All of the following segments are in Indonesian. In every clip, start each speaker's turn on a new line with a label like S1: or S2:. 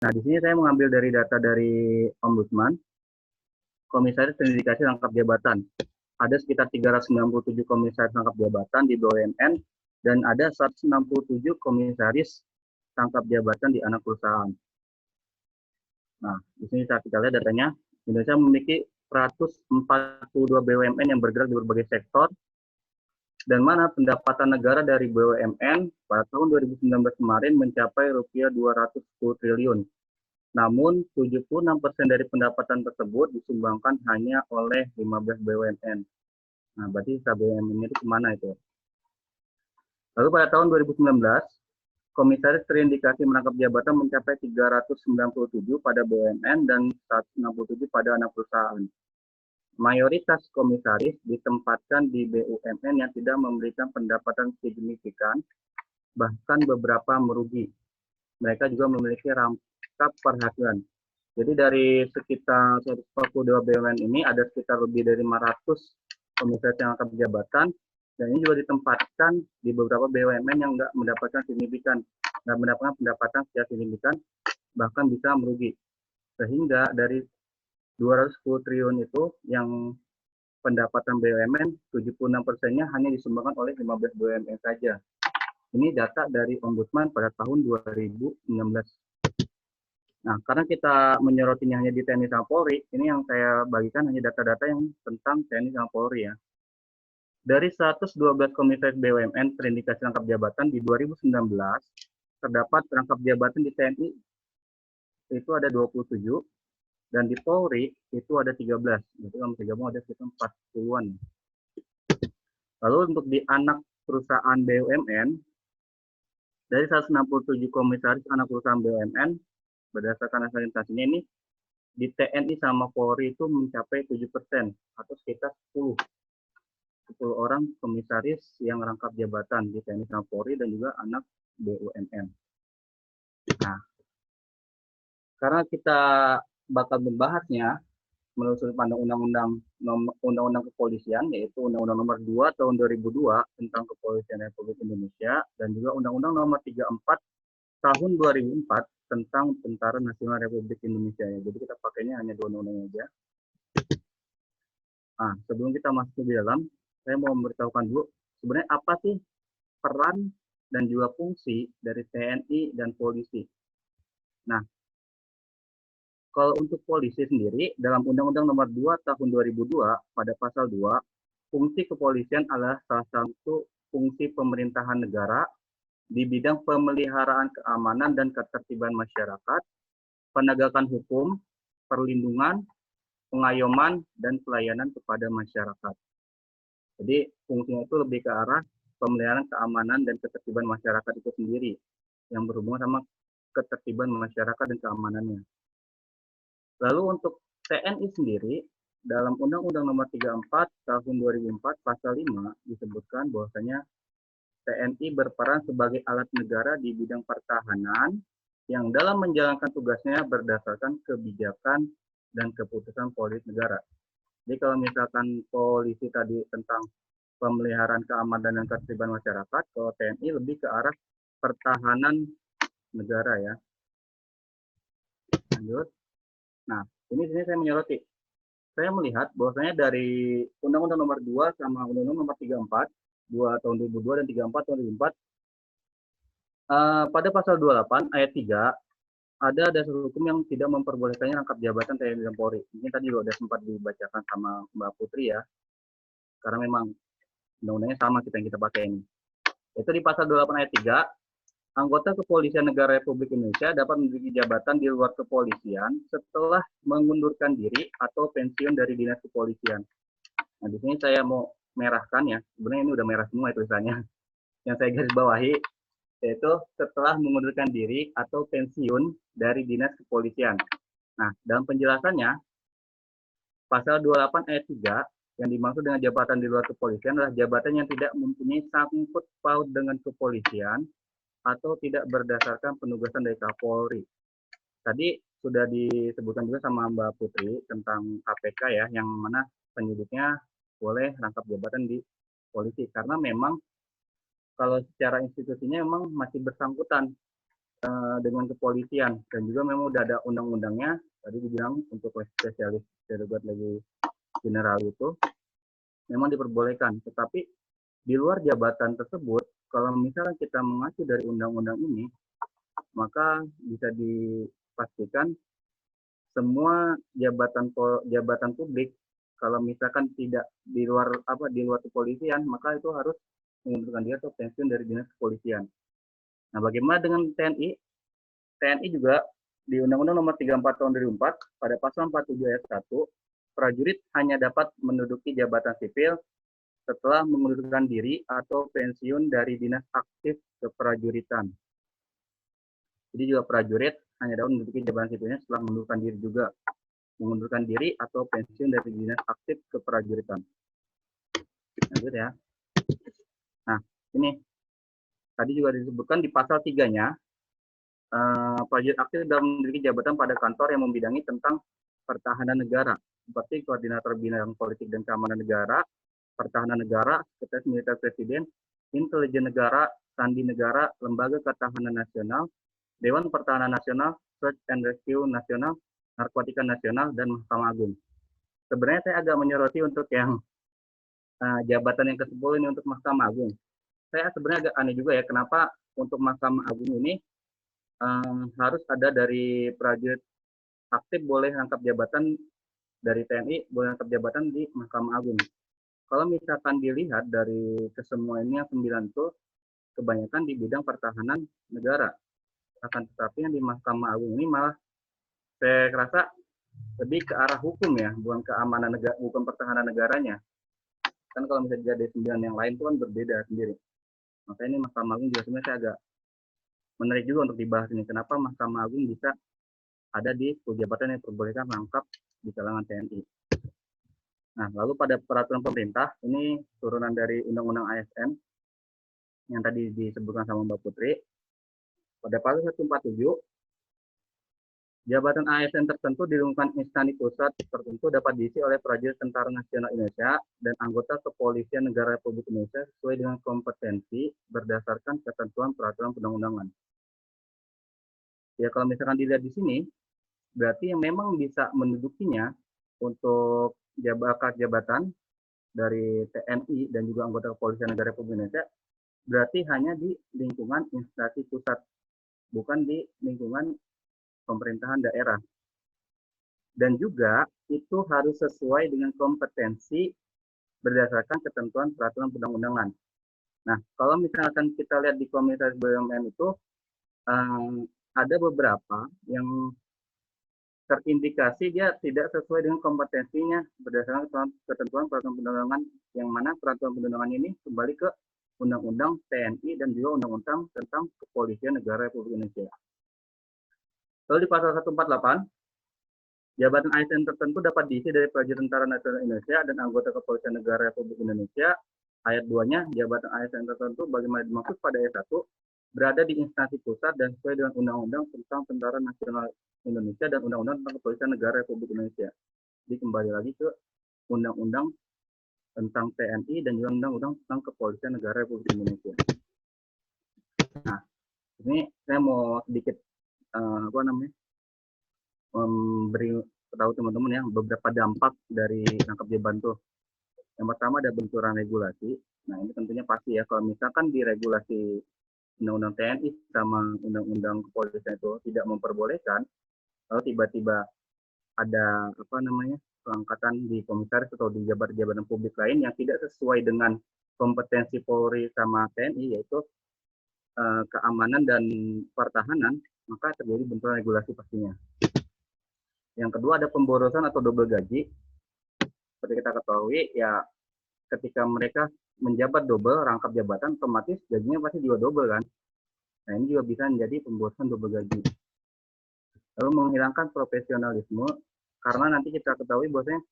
S1: Nah, di sini saya mengambil dari data dari Ombudsman, Komisaris Terindikasi Rangkap Jabatan. Ada sekitar 397 komisaris rangkap jabatan di BUMN dan ada 167 komisaris rangkap jabatan di anak perusahaan. Nah, di sini saat kita lihat datanya, Indonesia memiliki 142 BUMN yang bergerak di berbagai sektor, dan mana pendapatan negara dari BUMN pada tahun 2019 kemarin mencapai rupiah 210 triliun. Namun, 76% dari pendapatan tersebut disumbangkan hanya oleh 15 BUMN. Nah, berarti sisa BUMN itu kemana itu? Lalu pada tahun 2019, komisaris terindikasi merangkap jabatan mencapai 397 pada BUMN dan 167 pada anak perusahaan. Mayoritas komisaris ditempatkan di BUMN yang tidak memberikan pendapatan signifikan, bahkan beberapa merugi. Mereka juga memiliki rangkap penghasilan. Jadi dari sekitar 142 BUMN ini ada sekitar lebih dari 500 komisaris yang rangkap jabatan, dan ini juga ditempatkan di beberapa BUMN yang nggak mendapatkan signifikan, nggak mendapatkan pendapatan secara signifikan, bahkan bisa merugi. Sehingga dari 210 triliun itu yang pendapatan BUMN, 76%-nya hanya disumbangkan oleh 15 BUMN saja. Ini data dari Ombudsman pada tahun 2019. Nah, karena kita menyorotinya hanya di TNI sama Polri, ini yang saya bagikan hanya data-data yang tentang TNI sama Polri ya. Dari 112 komisaris BUMN terindikasi rangkap jabatan di 2019, terdapat rangkap jabatan di TNI itu ada 27, dan di Polri itu ada 13. Jadi kalau digabung ada sekitar 40-an. Lalu untuk di anak perusahaan BUMN, dari 167 komisaris anak perusahaan BUMN, berdasarkan hasil investasinya ini, di TNI sama Polri itu mencapai 7%, atau sekitar 10 orang komisaris yang rangkap jabatan di TNI sama Polri dan juga anak BUMN. Nah, karena kita bakal membahasnya menurut sudut pandang undang-undang kepolisian, yaitu Undang-Undang Nomor 2 Tahun 2002 tentang Kepolisian Republik Indonesia, dan juga Undang-Undang Nomor 34 Tahun 2004 tentang Tentara Nasional Republik Indonesia. Ya. Jadi kita pakainya hanya dua undang-undang aja. Nah, sebelum kita masuk ke dalam, saya mau memberitahukan dulu sebenarnya apa sih peran dan juga fungsi dari TNI dan polisi. Nah, kalau untuk polisi sendiri, dalam Undang-Undang Nomor 2 Tahun 2002, pada pasal 2, fungsi kepolisian adalah salah satu fungsi pemerintahan negara di bidang pemeliharaan keamanan dan ketertiban masyarakat, penegakan hukum, perlindungan, pengayoman, dan pelayanan kepada masyarakat. Jadi fungsinya itu lebih ke arah pemeliharaan keamanan dan ketertiban masyarakat itu sendiri, yang berhubungan sama ketertiban masyarakat dan keamanannya. Lalu untuk TNI sendiri, dalam Undang-Undang Nomor 34 Tahun 2004 Pasal 5 disebutkan bahwasanya TNI berperan sebagai alat negara di bidang pertahanan yang dalam menjalankan tugasnya berdasarkan kebijakan dan keputusan polisi negara. Jadi kalau misalkan polisi tadi tentang pemeliharaan keamanan dan ketertiban masyarakat, kalau TNI lebih ke arah pertahanan negara ya. Lanjut. Nah, ini saya menyoroti. Saya melihat bahwasanya dari Undang-Undang Nomor 2 sama Undang-Undang Nomor 34, 2 tahun 2002 dan 34 tahun 2004, pada pasal 28 ayat 3, ada dasar hukum yang tidak memperbolehkannya rangkap jabatan TNI dan Polri. Ini tadi sudah sempat dibacakan sama Mbak Putri ya, karena memang undang-undangnya sama yang kita pakai ini. Itu di pasal 28 ayat 3, anggota kepolisian negara Republik Indonesia dapat menduduki jabatan di luar kepolisian setelah mengundurkan diri atau pensiun dari dinas kepolisian. Nah, di sini saya mau merahkan ya, sebenarnya ini udah merah semua tulisannya. Yang saya garis bawahi, yaitu setelah mengundurkan diri atau pensiun dari dinas kepolisian. Nah, dalam penjelasannya, pasal 28 ayat 3, yang dimaksud dengan jabatan di luar kepolisian adalah jabatan yang tidak mempunyai sangkut paut dengan kepolisian atau tidak berdasarkan penugasan dari Kapolri. Tadi sudah disebutkan juga sama Mbak Putri tentang KPK ya, yang mana penyidiknya boleh rangkap jabatan di polisi. Karena memang kalau secara institusinya memang masih bersangkutan dengan kepolisian, dan juga memang udah ada undang-undangnya tadi dibilang untuk spesialis delegat lagi general itu memang diperbolehkan, tetapi di luar jabatan tersebut kalau misalnya kita mengacu dari undang-undang ini maka bisa dipastikan semua jabatan publik kalau misalkan tidak di luar kepolisian maka itu harus mengundurkan diri atau pensiun dari dinas kepolisian. Nah, bagaimana dengan TNI? TNI juga di Undang-Undang Nomor 34 Tahun 2004 pada pasal 47 ayat 1, prajurit hanya dapat menduduki jabatan sipil setelah mengundurkan diri atau pensiun dari dinas aktif keprajuritan. Jadi juga prajurit hanya dapat menduduki jabatan sipilnya setelah mengundurkan diri atau pensiun dari dinas aktif keprajuritan. Lanjut ya. Nah, ini tadi juga disebutkan di pasal 3-nya, prajurit aktif dapat memiliki jabatan pada kantor yang membidangi tentang pertahanan negara, seperti koordinator bidang politik dan keamanan negara, pertahanan negara, sekretaris militer presiden, intelijen negara, sandi negara, lembaga ketahanan nasional, Dewan Pertahanan Nasional, Search and Rescue Nasional, Narkotika Nasional, dan Mahkamah Agung. Sebenarnya saya agak menyoroti untuk yang jabatan yang ke-10 ini untuk Mahkamah Agung. Saya sebenarnya agak aneh juga ya, kenapa untuk Mahkamah Agung ini harus ada dari prajurit aktif boleh rangkap jabatan dari TNI, boleh rangkap jabatan di Mahkamah Agung. Kalau misalkan dilihat dari kesemua ini yang 9 itu, kebanyakan di bidang pertahanan negara. Akan tetapi yang di Mahkamah Agung ini malah saya rasa lebih ke arah hukum ya, bukan keamanan negara, bukan pertahanan negaranya. Kan kalau misalnya dari 9 yang lain itu kan berbeda sendiri. Makanya ini Mahkamah Agung juga sebenarnya saya agak menarik juga untuk dibahas ini. Kenapa Mahkamah Agung bisa ada di jabatan yang diperbolehkan rangkap di kalangan TNI. Nah, lalu pada peraturan pemerintah, ini turunan dari Undang-Undang ASN yang tadi disebutkan sama Mbak Putri. Pada pasal 147, jabatan ASN tertentu di lingkungan instansi pusat tertentu dapat diisi oleh prajurit Tentara Nasional Indonesia dan anggota Kepolisian Negara Republik Indonesia sesuai dengan kompetensi berdasarkan ketentuan peraturan perundang-undangan. Ya, kalau misalkan dilihat di sini, berarti yang memang bisa mendudukinya untuk jabatan dari TNI dan juga anggota Kepolisian Negara Republik Indonesia berarti hanya di lingkungan instansi pusat, bukan di lingkungan pemerintahan daerah. Dan juga itu harus sesuai dengan kompetensi berdasarkan ketentuan peraturan perundang-undangan. Nah, kalau misalkan kita lihat di Komisaris BUMN itu ada beberapa yang terindikasi dia tidak sesuai dengan kompetensinya berdasarkan ketentuan peraturan perundang-undangan, yang mana peraturan perundang-undangan ini kembali ke Undang-Undang TNI dan juga Undang-Undang tentang Kepolisian Negara Republik Indonesia. Lalu di pasal 148, jabatan ASN tertentu dapat diisi dari prajurit Tentara Nasional Indonesia dan anggota Kepolisian Negara Republik Indonesia. Ayat 2-nya, jabatan ASN tertentu bagaimana dimaksud pada ayat 1, berada di instansi pusat dan sesuai dengan Undang-Undang tentang Tentara Nasional Indonesia dan Undang-Undang tentang Kepolisian Negara Republik Indonesia. Jadi kembali lagi ke Undang-Undang tentang TNI dan juga Undang-Undang tentang Kepolisian Negara Republik Indonesia. Nah, ini saya mau sedikit memberi tahu teman-teman ya beberapa dampak dari rangkap jabatan tuh. Yang pertama ada benturan regulasi. Nah, ini tentunya pasti ya kalau misalkan di regulasi Undang-Undang TNI sama Undang-Undang Kepolisian itu tidak memperbolehkan, lalu tiba-tiba ada pengangkatan di komisaris atau di jabatan publik lain yang tidak sesuai dengan kompetensi Polri sama TNI, yaitu keamanan dan pertahanan, maka terjadi benturan regulasi pastinya. Yang kedua ada pemborosan atau double gaji. Seperti kita ketahui ya, ketika mereka menjabat double rangkap jabatan, otomatis gajinya pasti juga double kan. Nah, ini juga bisa menjadi pemborosan double gaji. Lalu menghilangkan profesionalisme, karena nanti kita ketahui bahwasanya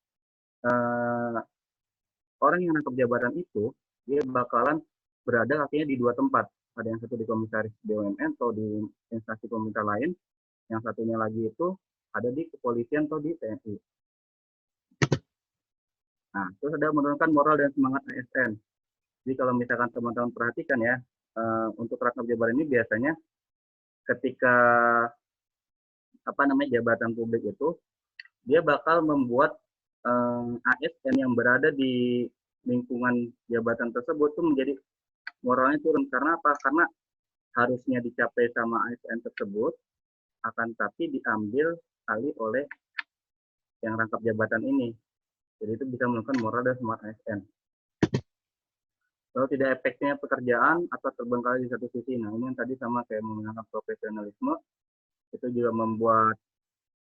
S1: orang yang rangkap jabatan itu dia bakalan berada akhirnya di dua tempat. Ada yang satu di komisaris BUMN atau di instansi pemerintah lain, yang satunya lagi itu ada di kepolisian atau di TNI. Nah, terus ada menurunkan moral dan semangat ASN. Jadi kalau misalkan teman-teman perhatikan ya, untuk rangkap jabatan ini biasanya ketika jabatan publik itu dia bakal membuat ASN yang berada di lingkungan jabatan tersebut tuh menjadi moralnya turun. Karena apa? Karena harusnya dicapai sama ASN tersebut, akan tapi diambil alih oleh yang rangkap jabatan ini. Jadi itu bisa menurunkan moral dan semangat ASN. Kalau tidak efeknya pekerjaan atau terbengkalai di satu sisi. Nah, ini yang tadi sama kayak menggunakan profesionalisme, itu juga membuat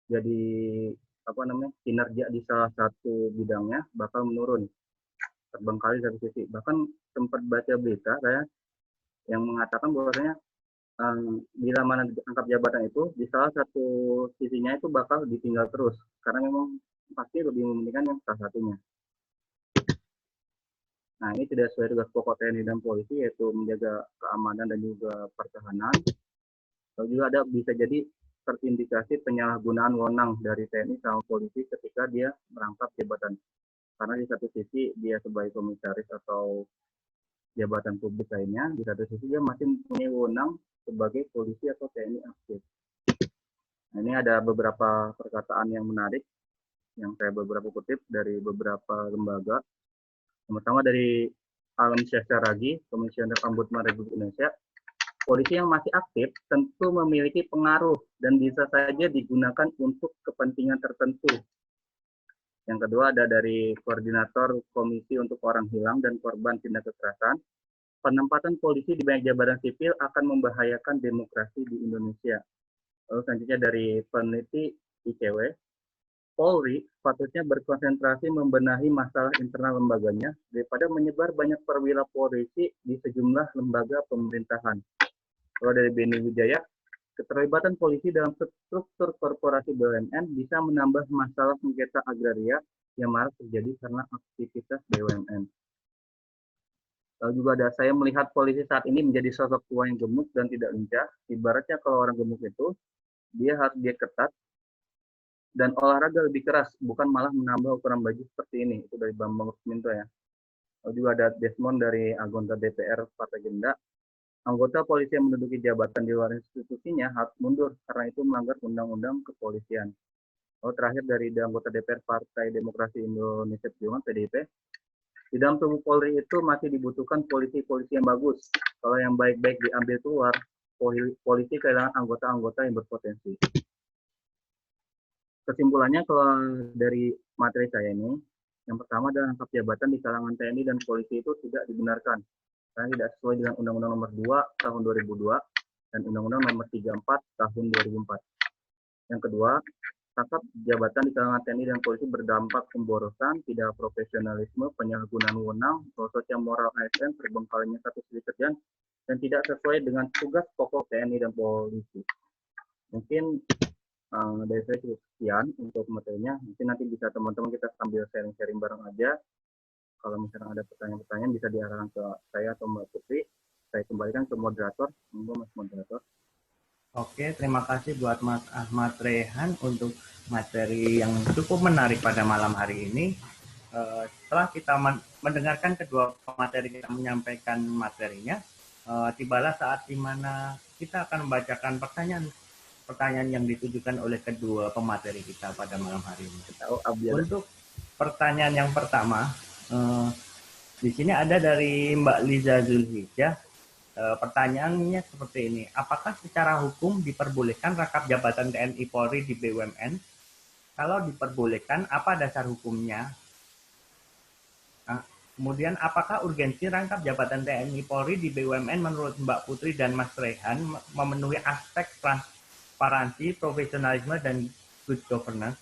S1: jadi kinerja di salah satu bidangnya bakal menurun, terbengkalai di satu sisi. Bahkan sempat baca berita saya yang mengatakan bahwasanya bila mana angkap jabatan itu di salah satu sisinya itu bakal ditinggal terus karena memang pasti lebih mementingkan yang salah satunya. Nah, ini tidak sesuai tugas pokok TNI dan polisi, yaitu menjaga keamanan dan juga pertahanan. Lalu juga ada bisa jadi terindikasi penyalahgunaan wewenang dari TNI sama polisi ketika dia merangkap jabatan. Karena di satu sisi dia sebagai komisaris atau jabatan publik lainnya, di satu sisi dia masih mempunyai wewenang sebagai polisi atau TNI aktif. Nah, ini ada beberapa perkataan yang menarik yang saya beberapa kutip dari beberapa lembaga. Yang pertama dari Alam Syahsaragi, Komisioner Ombudsman Republik Indonesia, polisi yang masih aktif tentu memiliki pengaruh dan bisa saja digunakan untuk kepentingan tertentu. Yang kedua ada dari Koordinator Komisi untuk Orang Hilang dan Korban Tindak Kekerasan, penempatan polisi di banyak jabatan sipil akan membahayakan demokrasi di Indonesia. Lalu selanjutnya dari peneliti ICW, Polri sepatutnya berkonsentrasi membenahi masalah internal lembaganya daripada menyebar banyak perwira polisi di sejumlah lembaga pemerintahan. Kalau dari Beni Wijaya, keterlibatan polisi dalam struktur korporasi BUMN bisa menambah masalah sengketa agraria yang marak terjadi karena aktivitas BUMN. Lalu juga ada, saya melihat polisi saat ini menjadi sosok tua yang gemuk dan tidak lincah. Ibaratnya kalau orang gemuk itu, dia harus diet ketat dan olahraga lebih keras, bukan malah menambah ukuran baju seperti ini. Itu dari Bambang Rusminto ya. Lalu juga ada Desmond dari anggota DPR Partai Gerindra. Anggota polisi yang menduduki jabatan di luar institusinya harus mundur karena itu melanggar undang-undang kepolisian. Lalu terakhir dari anggota DPR Partai Demokrasi Indonesia Perjuangan (PDIP), di dalam tubuh Polri itu masih dibutuhkan polisi-polisi yang bagus. Kalau yang baik-baik diambil keluar, polisi kehilangan anggota-anggota yang berpotensi. Kesimpulannya kalau dari materi saya ini, yang pertama adalah rangkap jabatan di kalangan TNI dan polisi itu tidak dibenarkan karena tidak sesuai dengan Undang-Undang Nomor 2 Tahun 2002 dan Undang-Undang Nomor 34 Tahun 2004. Yang kedua, rangkap jabatan di kalangan TNI dan polisi berdampak pemborosan, tidak profesionalisme, penyalahgunaan wewenang, sosial moral ASN, terbengkalainya satu sisi kerjaan, dan tidak sesuai dengan tugas pokok TNI dan polisi. Mungkin dari saya cukup sekian untuk materinya. Mungkin nanti bisa teman-teman kita sambil sharing-sharing bareng aja. Kalau misalnya ada pertanyaan-pertanyaan bisa diarahkan ke saya atau Mbak Putri. Saya kembalikan ke moderator. Monggo Mas moderator.
S2: Oke, terima kasih buat Mas Ahmad Rehan untuk materi yang cukup menarik pada malam hari ini. Setelah kita mendengarkan kedua pemateri kita menyampaikan materinya, tibalah saat di mana kita akan membacakan pertanyaan yang ditujukan oleh kedua pemateri kita pada malam hari ini. Untuk pertanyaan yang pertama, di sini ada dari Mbak Liza Zulhijjah. Pertanyaannya seperti ini, apakah secara hukum diperbolehkan rangkap jabatan TNI Polri di BUMN? Kalau diperbolehkan, apa dasar hukumnya? Kemudian, apakah urgensi rangkap jabatan TNI Polri di BUMN menurut Mbak Putri dan Mas Rehan memenuhi aspek transparansi, profesionalisme, dan good governance?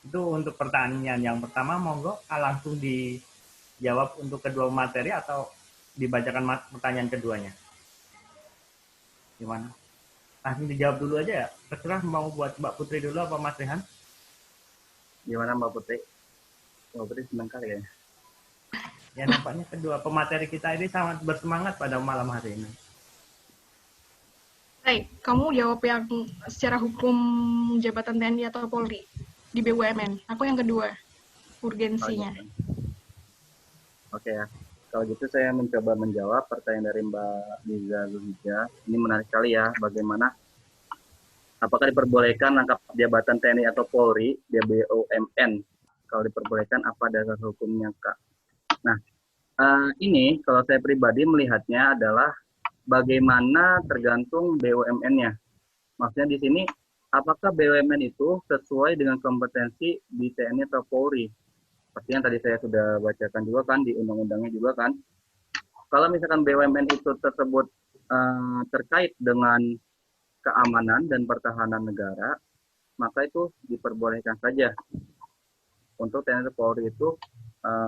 S2: Itu untuk pertanyaan yang pertama, monggo langsung dijawab untuk kedua materi atau dibacakan pertanyaan keduanya. Gimana? Langsung dijawab dulu aja ya. Terserah mau buat Mbak Putri dulu apa Mas Rehan?
S1: Gimana Mbak Putri? Mbak Putri senang kali ya?
S2: Ya nampaknya kedua pemateri kita ini sangat bersemangat pada malam hari ini.
S3: Baik, kamu jawab yang secara hukum jabatan TNI atau Polri di BUMN. Aku yang kedua, urgensinya.
S1: Oke ya. Kalau gitu saya mencoba menjawab pertanyaan dari Mbak Liza Zulhijjah. Ini menarik sekali ya, bagaimana apakah diperbolehkan rangkap jabatan TNI atau Polri di BUMN? Kalau diperbolehkan, apa dasar hukumnya, Kak? Nah, ini kalau saya pribadi melihatnya adalah bagaimana tergantung BUMN-nya. Maksudnya di sini, apakah BUMN itu sesuai dengan kompetensi di TNI atau Polri? Seperti yang tadi saya sudah bacakan juga kan, di undang-undangnya juga kan. Kalau misalkan BUMN itu tersebut terkait dengan keamanan dan pertahanan negara, maka itu diperbolehkan saja untuk TNI atau Polri itu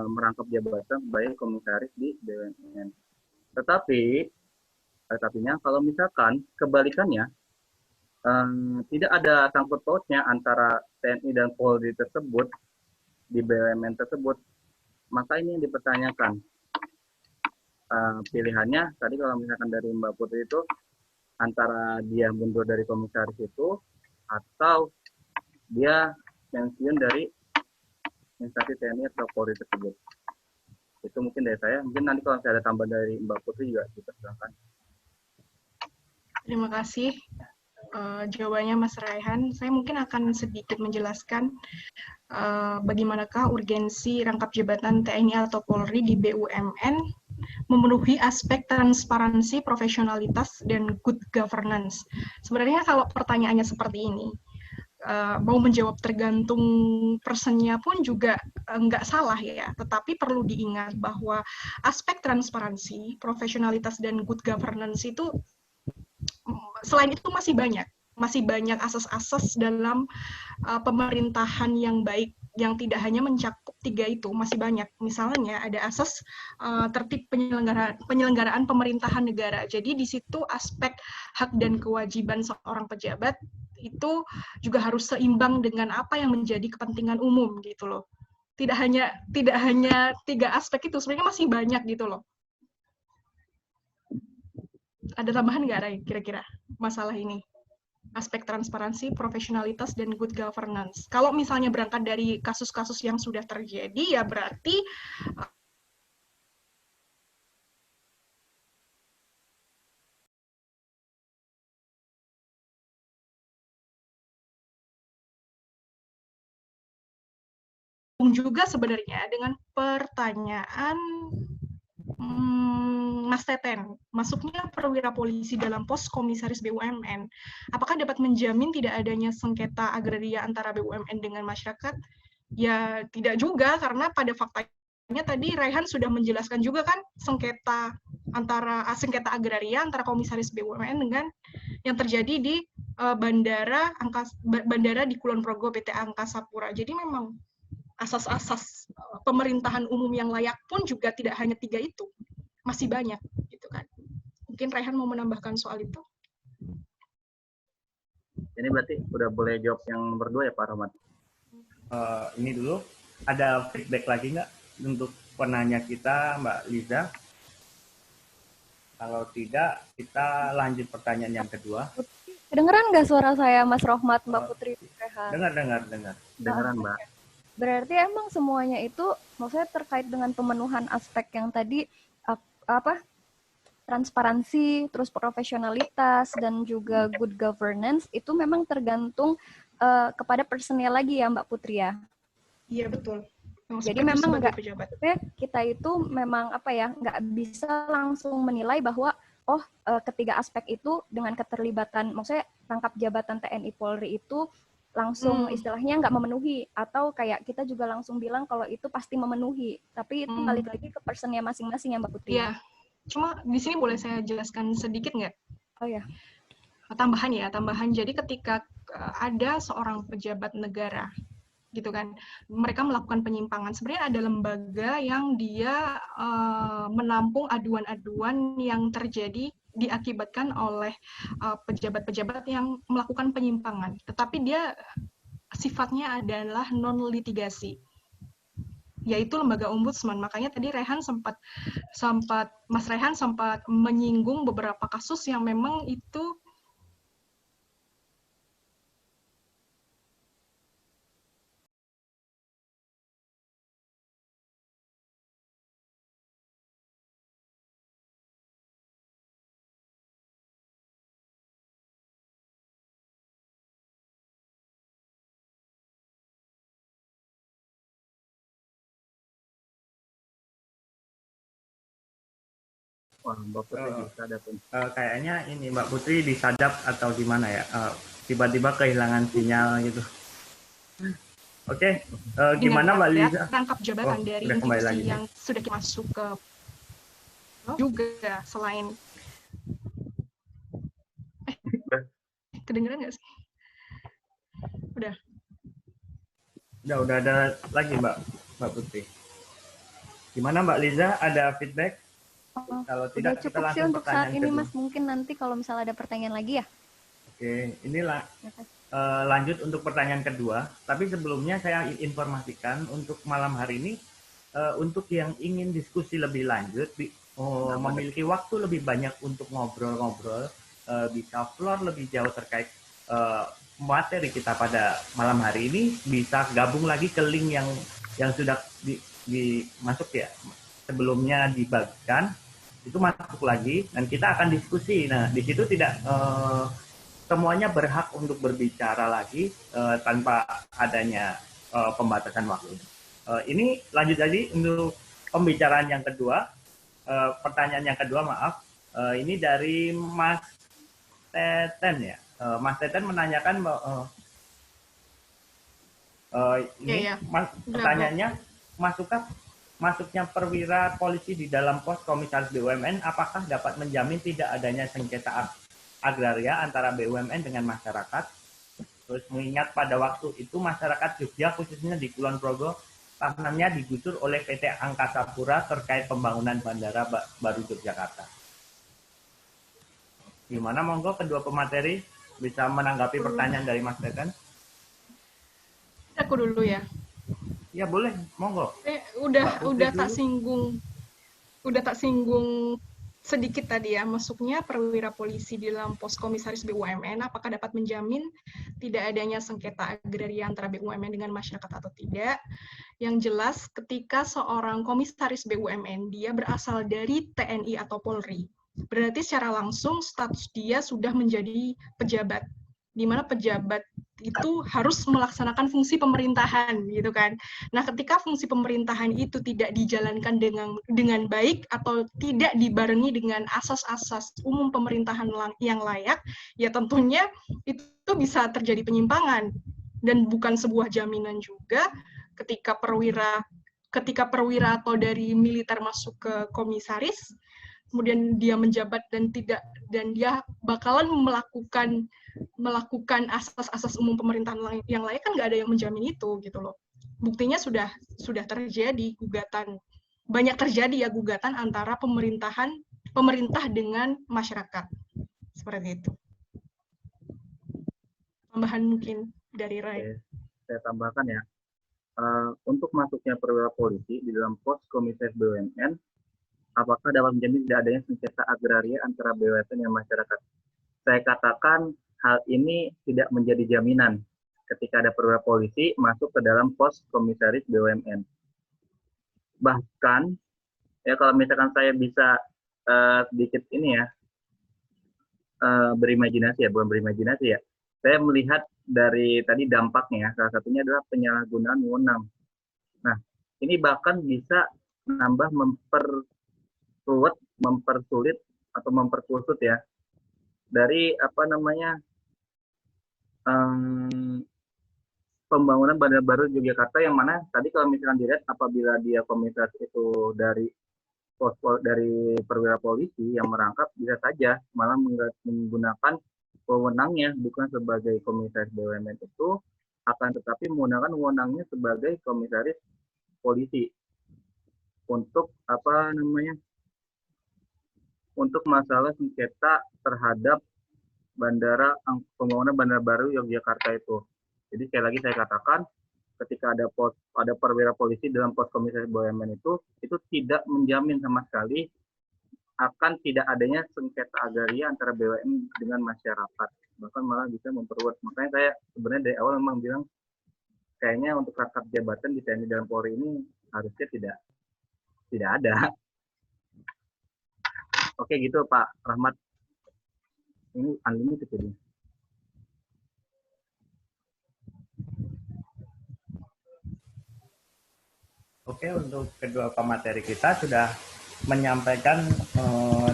S1: merangkap jabatan sebagai komisaris di BUMN. Tetapinya kalau misalkan kebalikannya, tidak ada sangkut pautnya antara TNI dan Polri tersebut di BUMN tersebut, maka ini yang dipertanyakan. Pilihannya tadi kalau misalkan dari Mbak Putri itu antara dia mundur dari komisaris itu atau dia pensiun dari instansi TNI atau Polri tersebut. Itu mungkin dari saya. Mungkin nanti kalau saya ada tambahan dari Mbak Putri juga kita silakan.
S3: Terima kasih jawabannya Mas Raihan. Saya mungkin akan sedikit menjelaskan bagaimanakah urgensi rangkap jabatan TNI atau Polri di BUMN memenuhi aspek transparansi, profesionalitas, dan good governance. Sebenarnya kalau pertanyaannya seperti ini, mau menjawab tergantung personnya pun juga nggak salah ya, tetapi perlu diingat bahwa aspek transparansi, profesionalitas, dan good governance itu selain itu masih banyak asas-asas dalam pemerintahan yang baik yang tidak hanya mencakup 3 itu, masih banyak. Misalnya ada asas tertib penyelenggaraan pemerintahan negara. Jadi di situ aspek hak dan kewajiban seorang pejabat itu juga harus seimbang dengan apa yang menjadi kepentingan umum gitu loh. Tidak hanya 3 aspek itu, sebenarnya masih banyak gitu loh. Ada tambahan nggak, Ray, kira-kira masalah ini? Aspek transparansi, profesionalitas, dan good governance. Kalau misalnya berangkat dari kasus-kasus yang sudah terjadi, ya berarti juga sebenarnya dengan pertanyaan Mas Teten, masuknya perwira polisi dalam pos komisaris BUMN, apakah dapat menjamin tidak adanya sengketa agraria antara BUMN dengan masyarakat? Ya tidak juga, karena pada faktanya tadi Raihan sudah menjelaskan juga kan sengketa agraria antara komisaris BUMN dengan yang terjadi di bandara di Kulon Progo PT Angkasa Pura. Jadi memang asas-asas pemerintahan umum yang layak pun juga tidak hanya 3 itu, masih banyak gitu kan. Mungkin Raihan mau menambahkan soal itu.
S1: Ini berarti udah boleh jawab yang berdua ya Pak Rahmat?
S2: Ini dulu, ada feedback lagi nggak untuk penanya kita Mbak Liza? Kalau tidak, kita lanjut pertanyaan yang kedua.
S4: Kedengeran nggak suara saya, Mas Rohmat, Mbak Putri?
S2: Dengar.
S1: Dengaran, Mbak.
S4: Berarti emang semuanya itu maksudnya terkait dengan pemenuhan aspek yang tadi transparansi, terus profesionalitas dan juga good governance itu memang tergantung kepada personil lagi ya Mbak Putri ya.
S3: Iya betul.
S4: Jadi memang nggak kita itu memang nggak bisa langsung menilai bahwa ketiga aspek itu dengan keterlibatan maksudnya rangkap jabatan TNI Polri itu langsung istilahnya nggak memenuhi atau kayak kita juga langsung bilang kalau itu pasti memenuhi, tapi itu balik lagi ke personnya masing-masing ya Mbak Putri.
S3: Iya, cuma di sini boleh saya jelaskan sedikit nggak?
S4: Oh ya.
S3: Tambahan. Jadi ketika ada seorang pejabat negara gitu kan, mereka melakukan penyimpangan. Sebenarnya ada lembaga yang dia menampung aduan-aduan yang terjadi diakibatkan oleh pejabat-pejabat yang melakukan penyimpangan. Tetapi dia sifatnya adalah non-litigasi, yaitu lembaga ombudsman. Makanya tadi Mas Rehan sempat menyinggung beberapa kasus yang memang itu
S1: Wah, Mbak Putri bisa ada pun.
S2: Kayaknya ini Mbak Putri disadap atau gimana ya? Tiba-tiba kehilangan sinyal gitu. Oke, gimana Mbak Liza?
S3: Rangkap jabatan dari
S2: udah kembali lagi
S3: institusi yang sudah masuk ke juga selain kedengeran nggak sih?
S2: Udah ada lagi Mbak Putri. Gimana Mbak Liza? Ada feedback? Kalau tidak,
S4: udah cukup sih untuk saat ini Mas. Mungkin nanti kalau misalnya ada pertanyaan lagi ya.
S2: Oke, inilah lanjut untuk pertanyaan kedua. Tapi sebelumnya saya informasikan untuk malam hari ini, untuk yang ingin diskusi lebih lanjut, memiliki waktu lebih banyak untuk ngobrol-ngobrol, bisa floor lebih jauh terkait materi kita pada malam hari ini, bisa gabung lagi ke link yang sudah masuk ya, sebelumnya dibagikan, itu masuk lagi dan kita akan diskusi. Nah, di situ tidak semuanya berhak untuk berbicara lagi tanpa adanya pembatasan waktu. Ini lanjut lagi untuk pembicaraan yang kedua, pertanyaan yang kedua, maaf. Ini dari Mas Teten ya. Mas Teten menanyakan pertanyaannya, masuknya perwira polisi di dalam pos komisaris BUMN apakah dapat menjamin tidak adanya sengketa agraria antara BUMN dengan masyarakat? Terus mengingat pada waktu itu masyarakat Jogja khususnya di Kulon Progo tanahnya digusur oleh PT Angkasa Pura terkait pembangunan Bandara Baru Yogyakarta. Gimana, monggo kedua pemateri bisa menanggapi pertanyaan dari Mas Teten?
S3: Aku dulu ya.
S2: Ya boleh, monggo.
S3: Udah tak singgung sedikit tadi ya, masuknya perwira polisi di dalam pos komisaris BUMN apakah dapat menjamin tidak adanya sengketa agraria antara BUMN dengan masyarakat atau tidak. Yang jelas ketika seorang komisaris BUMN dia berasal dari TNI atau Polri, berarti secara langsung status dia sudah menjadi pejabat, di mana pejabat itu harus melaksanakan fungsi pemerintahan gitu kan. Nah, ketika fungsi pemerintahan itu tidak dijalankan dengan baik atau tidak dibarengi dengan asas-asas umum pemerintahan yang layak, ya tentunya itu bisa terjadi penyimpangan dan bukan sebuah jaminan juga ketika perwira atau dari militer masuk ke komisaris, kemudian dia menjabat dan dia bakalan melakukan asas-asas umum pemerintahan yang lain, kan nggak ada yang menjamin itu gitu loh. Buktinya sudah terjadi gugatan, banyak terjadi ya gugatan antara pemerintah dengan masyarakat seperti itu. Tambahan mungkin dari Rai.
S1: Saya tambahkan ya, untuk masuknya perwira polisi di dalam pos komisaris BUMN, apakah dapat menjamin tidak adanya sengketa agraria antara BUMN dan masyarakat? Saya katakan hal ini tidak menjadi jaminan ketika ada perwira polisi masuk ke dalam pos komisaris BUMN. Bahkan, ya kalau misalkan saya bisa sedikit ini ya, berimajinasi ya, bukan berimajinasi ya, saya melihat dari tadi dampaknya, salah satunya adalah penyalahgunaan wewenang. Nah, ini bahkan bisa menambah mempersulit atau memperkusut ya dari pembangunan Bandara Baru Yogyakarta, yang mana tadi kalau misalkan dilihat apabila dia komisaris itu dari perwira polisi yang merangkap, bisa saja malah menggunakan wewenangnya bukan sebagai komisaris BUMN itu, akan tetapi menggunakan wewenangnya sebagai komisaris polisi untuk untuk masalah sengketa terhadap pembangunan Bandara Baru Yogyakarta itu. Jadi sekali lagi saya katakan, ketika ada perwira polisi dalam pos komisaris BUMN itu tidak menjamin sama sekali akan tidak adanya sengketa agraria antara BUMN dengan masyarakat, bahkan malah bisa memperluas. Makanya saya sebenarnya dari awal memang bilang kayaknya untuk rangkap jabatan di TNI dan Polri ini harusnya tidak ada. Oke gitu Pak Rahmat. Ini unlimited jadi.
S2: Oke, untuk kedua pemateri kita sudah menyampaikan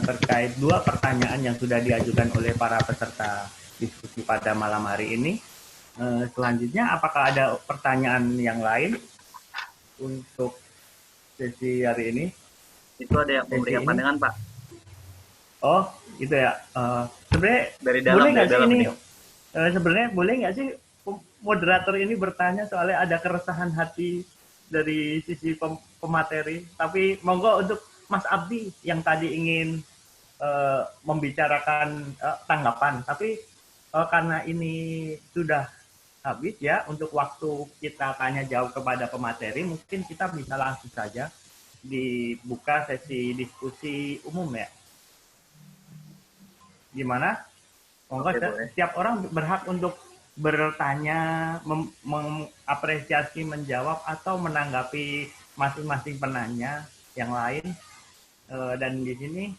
S2: terkait dua pertanyaan yang sudah diajukan oleh para peserta diskusi pada malam hari ini. Selanjutnya, apakah ada pertanyaan yang lain untuk sesi hari ini?
S1: Itu ada yang memberikan pandangan, Pak.
S2: Oh, gitu ya. Sebenarnya
S1: Dari dalam,
S2: boleh nggak
S1: dari
S2: sih
S1: dalam
S2: ini?
S1: video.
S2: Sebenarnya boleh nggak sih moderator ini bertanya soalnya ada keresahan hati dari sisi pemateri. Tapi monggo untuk Mas Abdi yang tadi ingin membicarakan tanggapan. Tapi karena ini sudah habis ya untuk waktu kita tanya jawab kepada pemateri, mungkin kita bisa langsung saja dibuka sesi diskusi umum ya. Gimana? Monggo, setiap orang berhak untuk bertanya, mengapresiasi, menjawab atau menanggapi masing-masing penanya yang lain. Dan di sini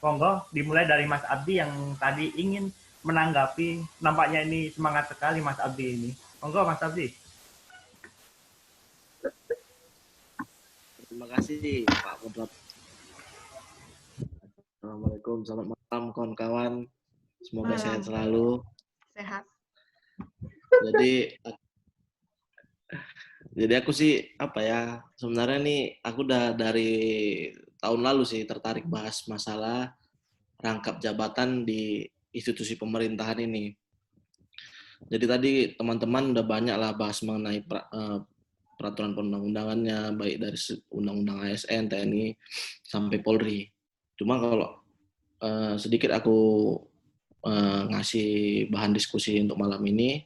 S2: monggo dimulai dari Mas Abdi yang tadi ingin menanggapi. Nampaknya ini semangat sekali Mas Abdi ini. Monggo Mas Abdi.
S5: Terima kasih Pak Moderator. Assalamualaikum, selamat malam kawan-kawan. Semoga sehat selalu.
S3: Sehat.
S5: Jadi aku sih sebenarnya nih aku udah dari tahun lalu sih tertarik bahas masalah rangkap jabatan di institusi pemerintahan ini. Jadi tadi teman-teman udah banyak lah bahas mengenai peraturan perundang-undangannya, baik dari undang-undang ASN, TNI, sampai Polri. Cuma kalau sedikit aku ngasih bahan diskusi untuk malam ini,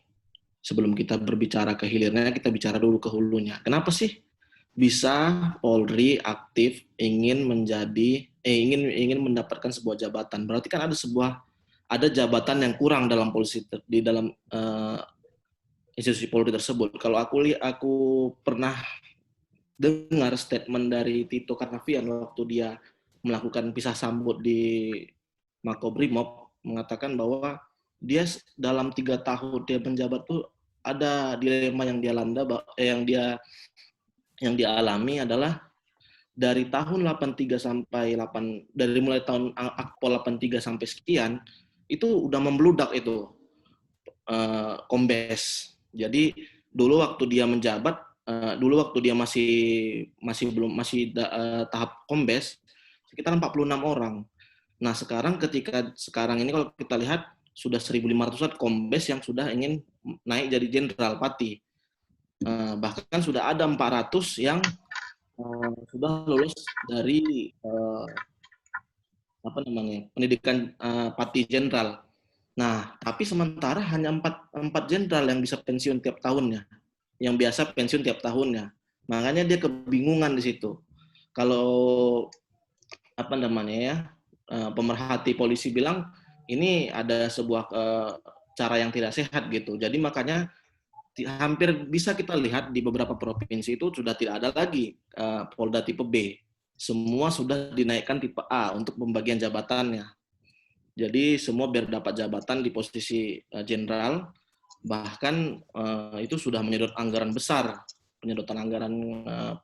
S5: sebelum kita berbicara ke hilirnya, kita bicara dulu ke hulunya. Kenapa sih bisa Polri aktif ingin mendapatkan sebuah jabatan? Berarti kan ada jabatan yang kurang dalam polisi di dalam institusi Polri tersebut. Kalau aku pernah dengar statement dari Tito Karnavian waktu dia melakukan pisah sambut di Makobrimob, mengatakan bahwa dia dalam 3 tahun dia menjabat tuh ada dilema yang dia alami adalah dari tahun 83 sampai dari mulai tahun Akpol 83 sampai sekian itu udah membludak itu Kombes. Jadi dulu waktu dia menjabat, waktu dia masih tahap Kombes sekitar 46 orang. Nah, sekarang ini kalau kita lihat sudah 1.500-an Kombes yang sudah ingin naik jadi jenderal Pati. Bahkan sudah ada 400 yang sudah lulus dari pendidikan Pati Jenderal. Nah, tapi sementara hanya 4 jenderal yang bisa pensiun tiap tahunnya, yang biasa pensiun tiap tahunnya. Makanya dia kebingungan di situ. Kalau pemerhati polisi bilang ini ada sebuah cara yang tidak sehat gitu. Jadi makanya hampir bisa kita lihat di beberapa provinsi itu sudah tidak ada lagi Polda tipe B. Semua sudah dinaikkan tipe A untuk pembagian jabatannya. Jadi semua biar dapat jabatan di posisi jenderal, bahkan itu sudah menyedot anggaran besar, penyedotan anggaran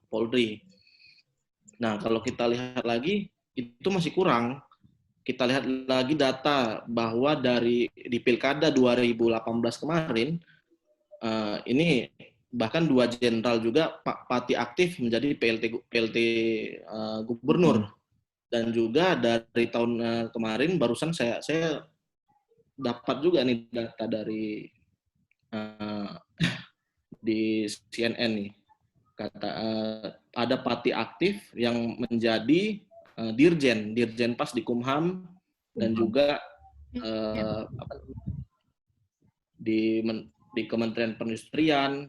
S5: Polri. Nah, kalau kita lihat lagi, itu masih kurang. Kita lihat lagi data bahwa di Pilkada 2018 kemarin, ini bahkan 2 jenderal juga Pati aktif menjadi PLT gubernur. Dan juga dari tahun kemarin barusan saya dapat juga nih data dari di CNN nih, kata ada Pati aktif yang menjadi dirjen pas di Kumham dan juga di Kementerian Perindustrian,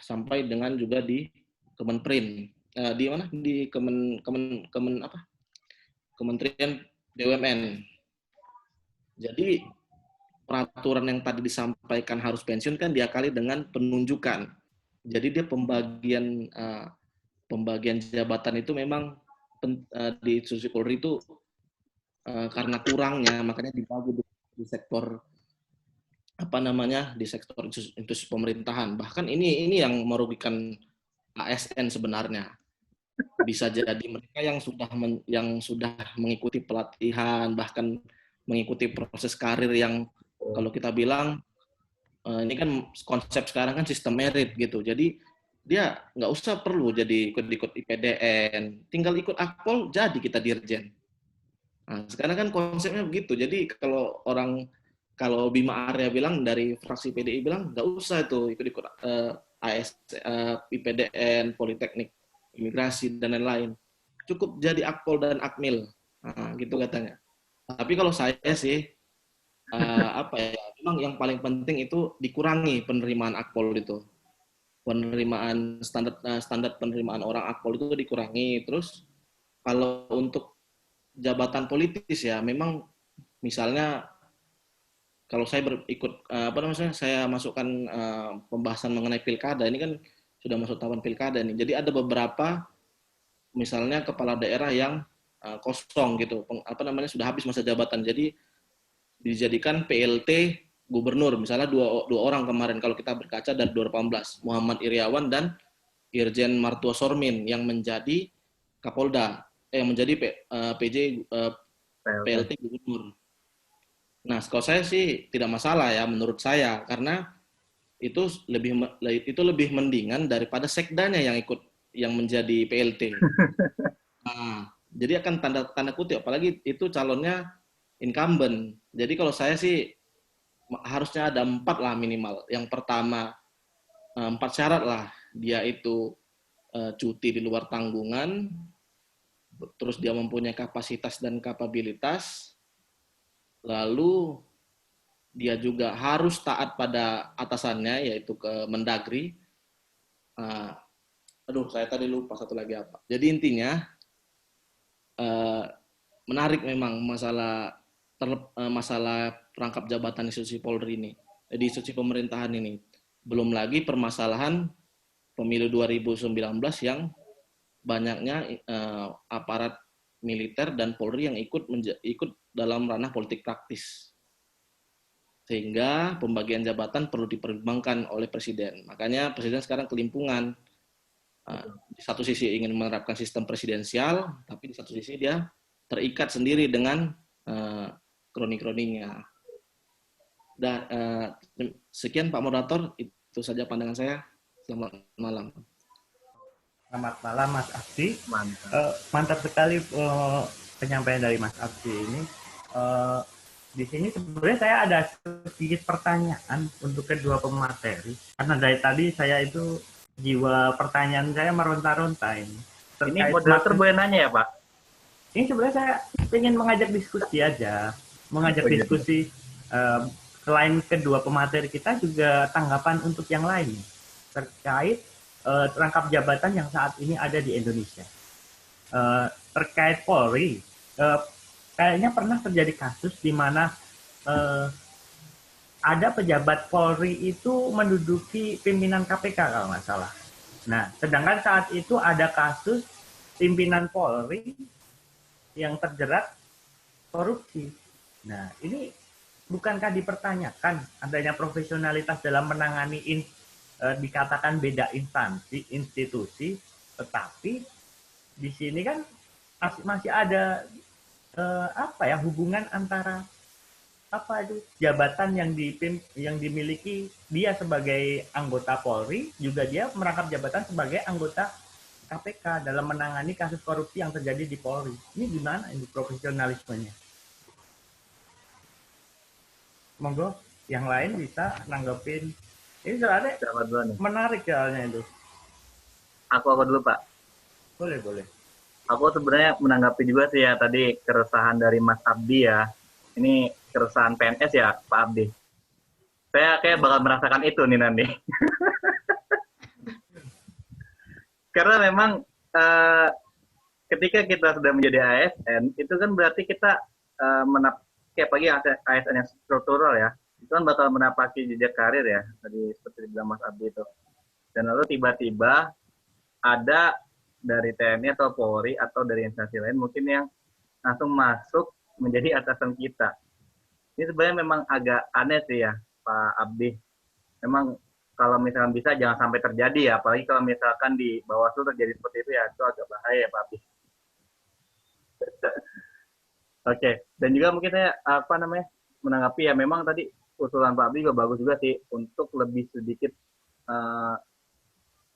S5: sampai dengan juga di Kemenprin, di Kementerian BUMN. Jadi peraturan yang tadi disampaikan harus pensiun kan diakali dengan penunjukan. Jadi dia pembagian jabatan itu memang di institusi Polri itu karena kurangnya, makanya dibagi di sektor di sektor institusi pemerintahan. Bahkan ini yang merugikan ASN sebenarnya. bisa jadi mereka yang sudah mengikuti pelatihan, bahkan mengikuti proses karir yang kalau kita bilang ini kan konsep sekarang kan sistem merit gitu. Jadi dia nggak usah perlu jadi ikut-ikut IPDN, tinggal ikut akpol jadi kita dirjen. Nah, sekarang kan konsepnya begitu. Jadi kalau Bima Arya bilang dari fraksi PDI bilang nggak usah itu ikut-ikut IPDN, Politeknik, Imigrasi dan lain-lain. Cukup jadi akpol dan akmil, gitu katanya. Tapi kalau saya sih memang yang paling penting itu dikurangi penerimaan akpol itu. Penerimaan standar penerimaan orang akpol itu dikurangi. Terus kalau untuk jabatan politis ya memang misalnya kalau saya saya masukkan pembahasan mengenai pilkada ini kan sudah masuk tahapan pilkada nih. Jadi ada beberapa misalnya kepala daerah yang kosong gitu, sudah habis masa jabatan. Jadi dijadikan PLT gubernur, misalnya dua orang kemarin kalau kita berkaca dari 2018, Muhammad Iriawan dan Irjen Martua Sormin yang menjadi Kapolda, yang menjadi PJ PLT gubernur. Nah, kalau saya sih tidak masalah ya menurut saya, karena itu lebih mendingan daripada sekdanya yang menjadi PLT. Nah, jadi akan tanda kutip, apalagi itu calonnya incumbent. Jadi kalau saya sih harusnya ada 4 lah minimal. Yang pertama 4 syarat lah, dia itu cuti di luar tanggungan, terus dia mempunyai kapasitas dan kapabilitas, lalu dia juga harus taat pada atasannya yaitu ke Mendagri. Saya tadi lupa satu lagi apa. Jadi intinya menarik memang masalah rangkap jabatan institusi Polri ini, di institusi pemerintahan ini. Belum lagi permasalahan pemilu 2019 yang banyaknya aparat militer dan Polri yang ikut dalam ranah politik praktis. Sehingga pembagian jabatan perlu dipertimbangkan oleh Presiden. Makanya Presiden sekarang kelimpungan. Di satu sisi ingin menerapkan sistem presidensial, tapi di satu sisi dia terikat sendiri dengan kroni-kroninya. Dan sekian Pak Moderator, itu saja pandangan saya. Selamat malam.
S2: Selamat malam Mas Abdi. Mantap sekali penyampaian dari Mas Abdi ini. Di sini sebenarnya saya ada sedikit pertanyaan untuk kedua pemateri. Karena dari tadi saya itu jiwa pertanyaan saya meronta-ronta ini.
S1: Ini moderator boleh nanya ya Pak?
S2: Ini sebenarnya saya ingin mengajak diskusi aja. Diskusi selain kedua pemateri kita juga tanggapan untuk yang lain terkait rangkap jabatan yang saat ini ada di Indonesia. Terkait Polri, kayaknya pernah terjadi kasus di mana ada pejabat Polri itu menduduki pimpinan KPK kalau nggak salah. Nah, sedangkan saat itu ada kasus pimpinan Polri yang terjerat korupsi. Nah, ini bukankah dipertanyakan adanya profesionalitas dalam menangani dikatakan beda institusi, tetapi di sini kan masih ada hubungan antara jabatan yang dimiliki dia sebagai anggota Polri, juga dia merangkap jabatan sebagai anggota KPK dalam menangani kasus korupsi yang terjadi di Polri. Ini gimana ini profesionalismenya? Monggo yang lain bisa nanggepin. Ini soalnya menarik soalnya itu.
S1: Aku dulu Pak.
S2: Boleh.
S1: Aku sebenarnya menanggapi juga sih ya tadi keresahan dari Mas Abdi ya. Ini keresahan PNS ya Pak Abdi. Saya kayak bakal merasakan itu nih nanti. Karena memang ketika kita sudah menjadi ASN, itu kan berarti kita kayak pagi ASN yang struktural ya, itu kan bakal menapaki jejak karir ya, tadi seperti dibilang Mas Abdi itu. Dan lalu tiba-tiba ada dari TNI atau Polri atau dari instansi lain mungkin yang langsung masuk menjadi atasan kita. Ini sebenarnya memang agak aneh sih ya Pak Abdi. Memang kalau misalkan bisa jangan sampai terjadi ya, apalagi kalau misalkan di Bawaslu terjadi seperti itu ya, itu agak bahaya ya Pak Abdi. Oke, dan juga mungkin saya menanggapi ya, memang tadi usulan Pak Abdi juga bagus juga sih untuk lebih sedikit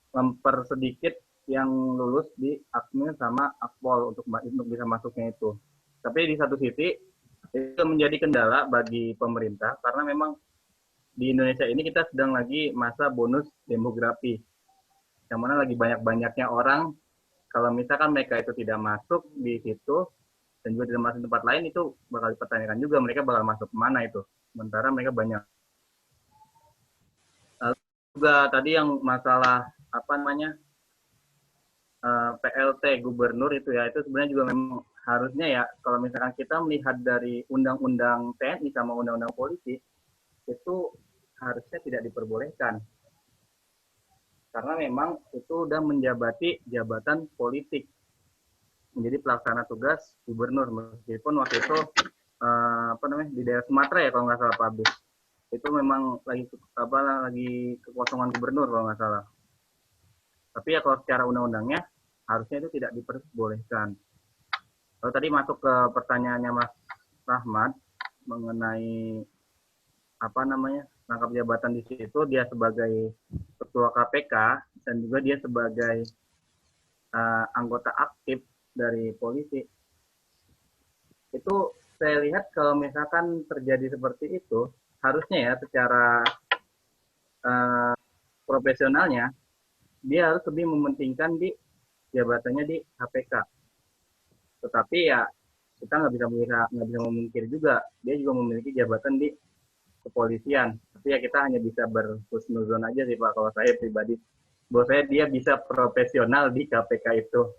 S1: mempersedikit yang lulus di Akmil sama Akpol untuk bisa masuknya itu. Tapi di satu sisi itu menjadi kendala bagi pemerintah karena memang di Indonesia ini kita sedang lagi masa bonus demografi, yang mana lagi banyak-banyaknya orang. Kalau misalkan mereka itu tidak masuk di situ dan juga tidak masuk di tempat lain, itu bakal dipertanyakan juga mereka bakal masuk kemana itu. Sementara mereka banyak. Lalu juga tadi yang masalah PLT gubernur itu ya, itu sebenarnya juga memang harusnya ya, kalau misalkan kita melihat dari undang-undang TNI sama undang-undang polisi, itu harusnya tidak diperbolehkan. Karena memang itu udah menjabati jabatan politik, menjadi pelaksana tugas gubernur, meskipun waktu itu di daerah Sumatera ya kalau nggak salah Pak Abdus, itu memang lagi kekosongan gubernur kalau nggak salah. Tapi ya kalau secara undang-undangnya harusnya itu tidak diperbolehkan. Lalu tadi masuk ke pertanyaannya Mas Rahmat mengenai rangkap jabatan di situ, dia sebagai ketua KPK dan juga dia sebagai anggota aktif dari polisi. Itu saya lihat kalau misalkan terjadi seperti itu, harusnya ya secara profesionalnya dia harus lebih mementingkan di jabatannya di KPK. Tetapi ya kita nggak bisa memungkiri juga dia juga memiliki jabatan di kepolisian. Tapi ya kita hanya bisa berhusnuzon aja sih Pak, kalau saya pribadi. Bahwa saya dia bisa profesional di KPK itu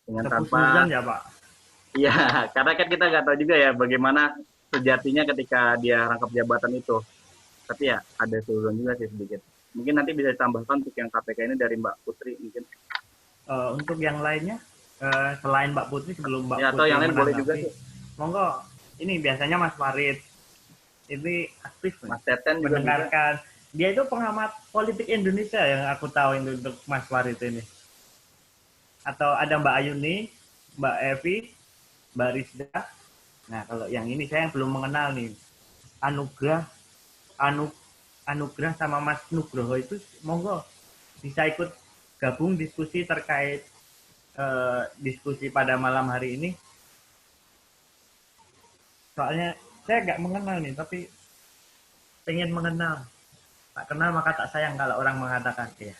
S1: dengan tanpa
S2: ya Pak.
S1: Iya, karena kan kita nggak tahu juga ya bagaimana sejatinya ketika dia rangkap jabatan itu. Tapi ya ada suzon juga sih sedikit. Mungkin nanti bisa ditambahkan untuk yang KPK ini dari Mbak Putri mungkin.
S2: Untuk yang lainnya, selain Mbak Putri, sebelum Mbak
S1: ya,
S2: Putri
S1: atau yang lain boleh juga sih.
S2: Monggo, ini biasanya Mas Farid, ini aktif
S1: Mas Teten juga
S2: mendengarkan. Dia itu pengamat politik Indonesia yang aku tahu itu untuk Mas Farid ini. Atau ada Mbak Ayuni, Mbak Evi, Mbak Rizda. Nah, kalau yang ini saya yang belum mengenal nih. Anugrah sama Mas Nugroho itu monggo bisa ikut gabung diskusi terkait diskusi pada malam hari ini. Soalnya saya nggak mengenal nih, tapi pengen mengenal. Tak kenal maka tak sayang kalau orang mengatakan ya.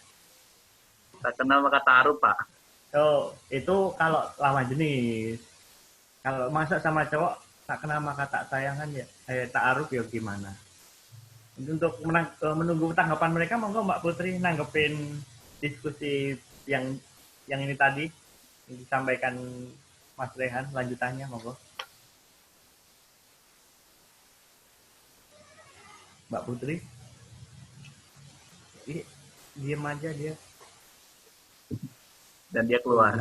S1: Tak kenal maka taruh Pak.
S2: So, itu kalau lawan jenis. Kalau masak sama cowok tak kenal maka tak sayang kan ya. Ta'aruf ya gimana. Untuk menunggu tanggapan mereka, monggo Mbak Putri nanggepin diskusi yang ini tadi yang disampaikan Mas Rehan, lanjutannya monggo. Mbak Putri, diam aja dia.
S1: Dan dia keluar.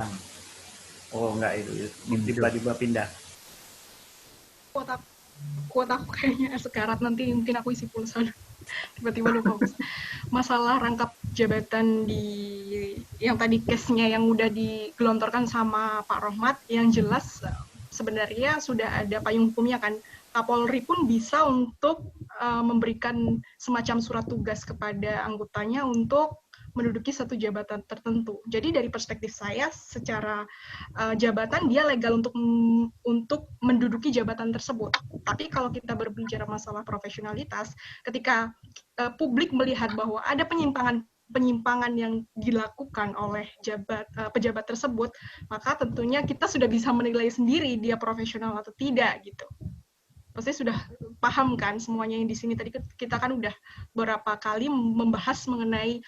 S2: Oh enggak, itu tiba-tiba pindah.
S3: Kuota aku kayaknya sekarat, nanti mungkin aku isi pulsa tiba-tiba lupa. Masalah rangkap jabatan di yang tadi case-nya yang udah digelontorkan sama Pak Rohmat, yang jelas sebenarnya sudah ada payung hukumnya kan. Kapolri pun bisa untuk memberikan semacam surat tugas kepada anggotanya untuk menduduki satu jabatan tertentu. Jadi dari perspektif saya, secara jabatan dia legal untuk menduduki jabatan tersebut. Tapi kalau kita berbicara masalah profesionalitas, ketika publik melihat bahwa ada penyimpangan yang dilakukan oleh pejabat tersebut, maka tentunya kita sudah bisa menilai sendiri dia profesional atau tidak gitu. Pasti sudah paham kan semuanya yang di sini. Tadi kita kan udah beberapa kali membahas mengenai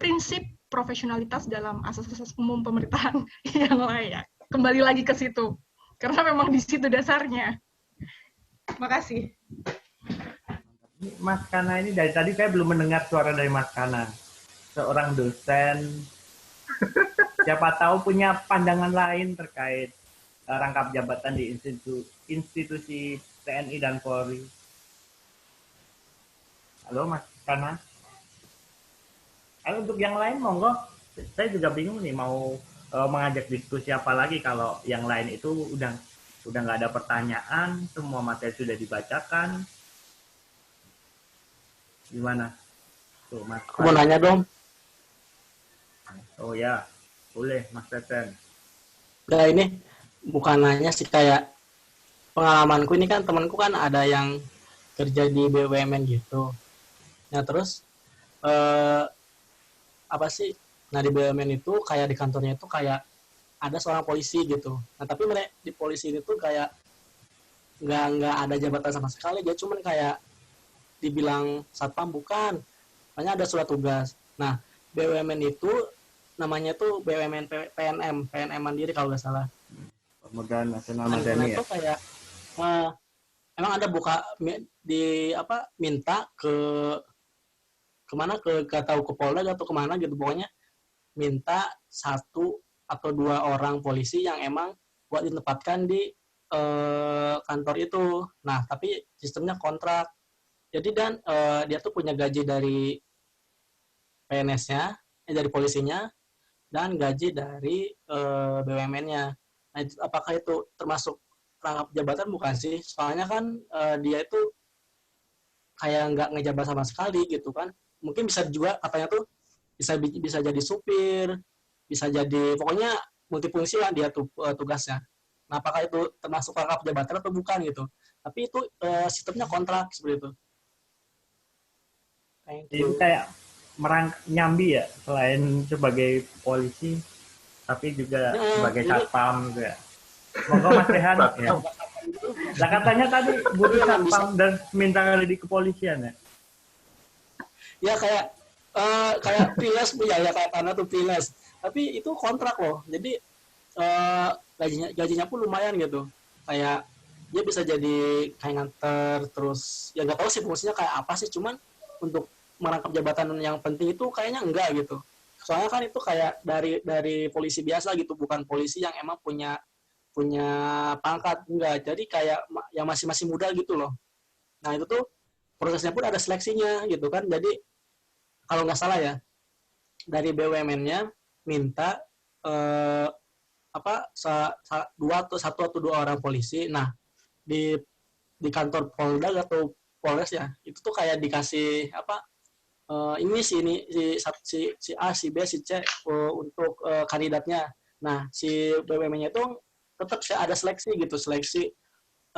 S3: prinsip profesionalitas dalam asas-asas umum pemerintahan yang layak. Kembali lagi ke situ, karena memang di situ dasarnya. Makasih.
S2: Mas Kana ini dari tadi saya belum mendengar suara dari Mas Kana. Seorang dosen, siapa tahu punya pandangan lain terkait rangkap jabatan di institusi TNI dan Polri. Halo Mas Kana. Untuk yang lain monggo, saya juga bingung nih mau mengajak diskusi apa lagi kalau yang lain itu udah nggak ada pertanyaan, semua materi sudah dibacakan. Gimana? Tuh, Mas.
S6: Aku mau nanya dong.
S2: Oh ya, boleh Mas Teten.
S6: Udah ini bukan nanya sih, kayak pengalamanku ini kan, temanku kan ada yang kerja di BUMN gitu. Nah terus apa sih? Nah di BUMN itu kayak di kantornya itu kayak ada seorang polisi gitu. Nah tapi mereka di polisi itu kayak nggak ada jabatan sama sekali. Dia cuman kayak dibilang satpam, bukan. Hanya ada surat tugas. Nah BUMN itu namanya tuh BUMN PNM Mandiri kalau nggak salah.
S2: Pemegang Nasional
S6: Nah,
S2: Madani ya.
S6: itu kayak emang ada buka di apa, minta ke kemana, gak tahu ke Polda atau kemana gitu, pokoknya minta 1 atau 2 orang polisi yang emang buat ditempatkan di kantor itu. Nah tapi sistemnya kontrak, jadi dan dia tuh punya gaji dari PNS-nya, dari polisinya, dan gaji dari BUMN-nya. Nah itu, apakah itu termasuk rangkap jabatan bukan sih? Soalnya kan dia itu kayak nggak ngejabat sama sekali gitu kan. Mungkin bisa juga katanya tuh bisa jadi supir, bisa jadi pokoknya multifungsi lah dia tuh tugasnya. Nah apakah itu termasuk rangkap jabatan atau bukan gitu? Tapi itu sistemnya kontrak seperti itu.
S2: Itu kayak nyambi ya, selain sebagai polisi tapi juga sebagai satpam gitu ya. Monggo Mas Rehan ya. Lah katanya tadi butuh satpam dan minta kali di kepolisian ya.
S6: Ya kayak freelance punya ya, kayak tanah tuh freelance. Tapi itu kontrak loh. Jadi gajinya pun lumayan gitu. Kayak dia bisa jadi kayak nganter, terus ya nggak tahu sih fungsinya kayak apa sih, cuman untuk merangkap jabatan yang penting itu kayaknya enggak gitu. Soalnya kan itu kayak dari polisi biasa gitu, bukan polisi yang emang punya pangkat, enggak. Jadi kayak yang masih muda gitu loh. Nah itu tuh prosesnya pun ada seleksinya gitu kan. Jadi kalau nggak salah ya, dari BUMN-nya minta satu atau dua orang polisi. Nah di kantor Polda atau Polres ya, itu tuh kayak dikasih apa, ini si A, si B, si C untuk kandidatnya. Nah si BUMN-nya itu tetap ada seleksi gitu, seleksi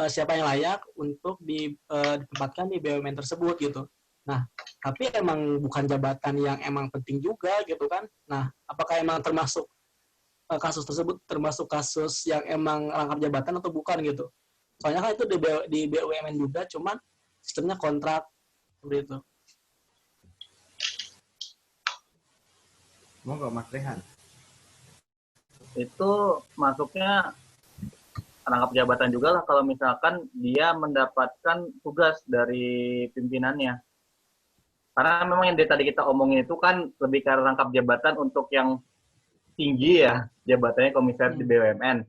S6: siapa yang layak untuk ditempatkan di BUMN tersebut gitu. Nah tapi emang bukan jabatan yang emang penting juga gitu kan. Nah apakah emang termasuk kasus tersebut termasuk kasus yang emang rangkap jabatan atau bukan gitu? Soalnya kan itu di BUMN juga, cuman sistemnya kontrak seperti itu.
S2: Monggo Mas Rehan.
S1: Itu masuknya rangkap jabatan juga lah kalau misalkan dia mendapatkan tugas dari pimpinannya. Karena memang yang tadi kita omongin itu kan lebih ke rangkap jabatan untuk yang tinggi ya, jabatannya komisaris di BUMN.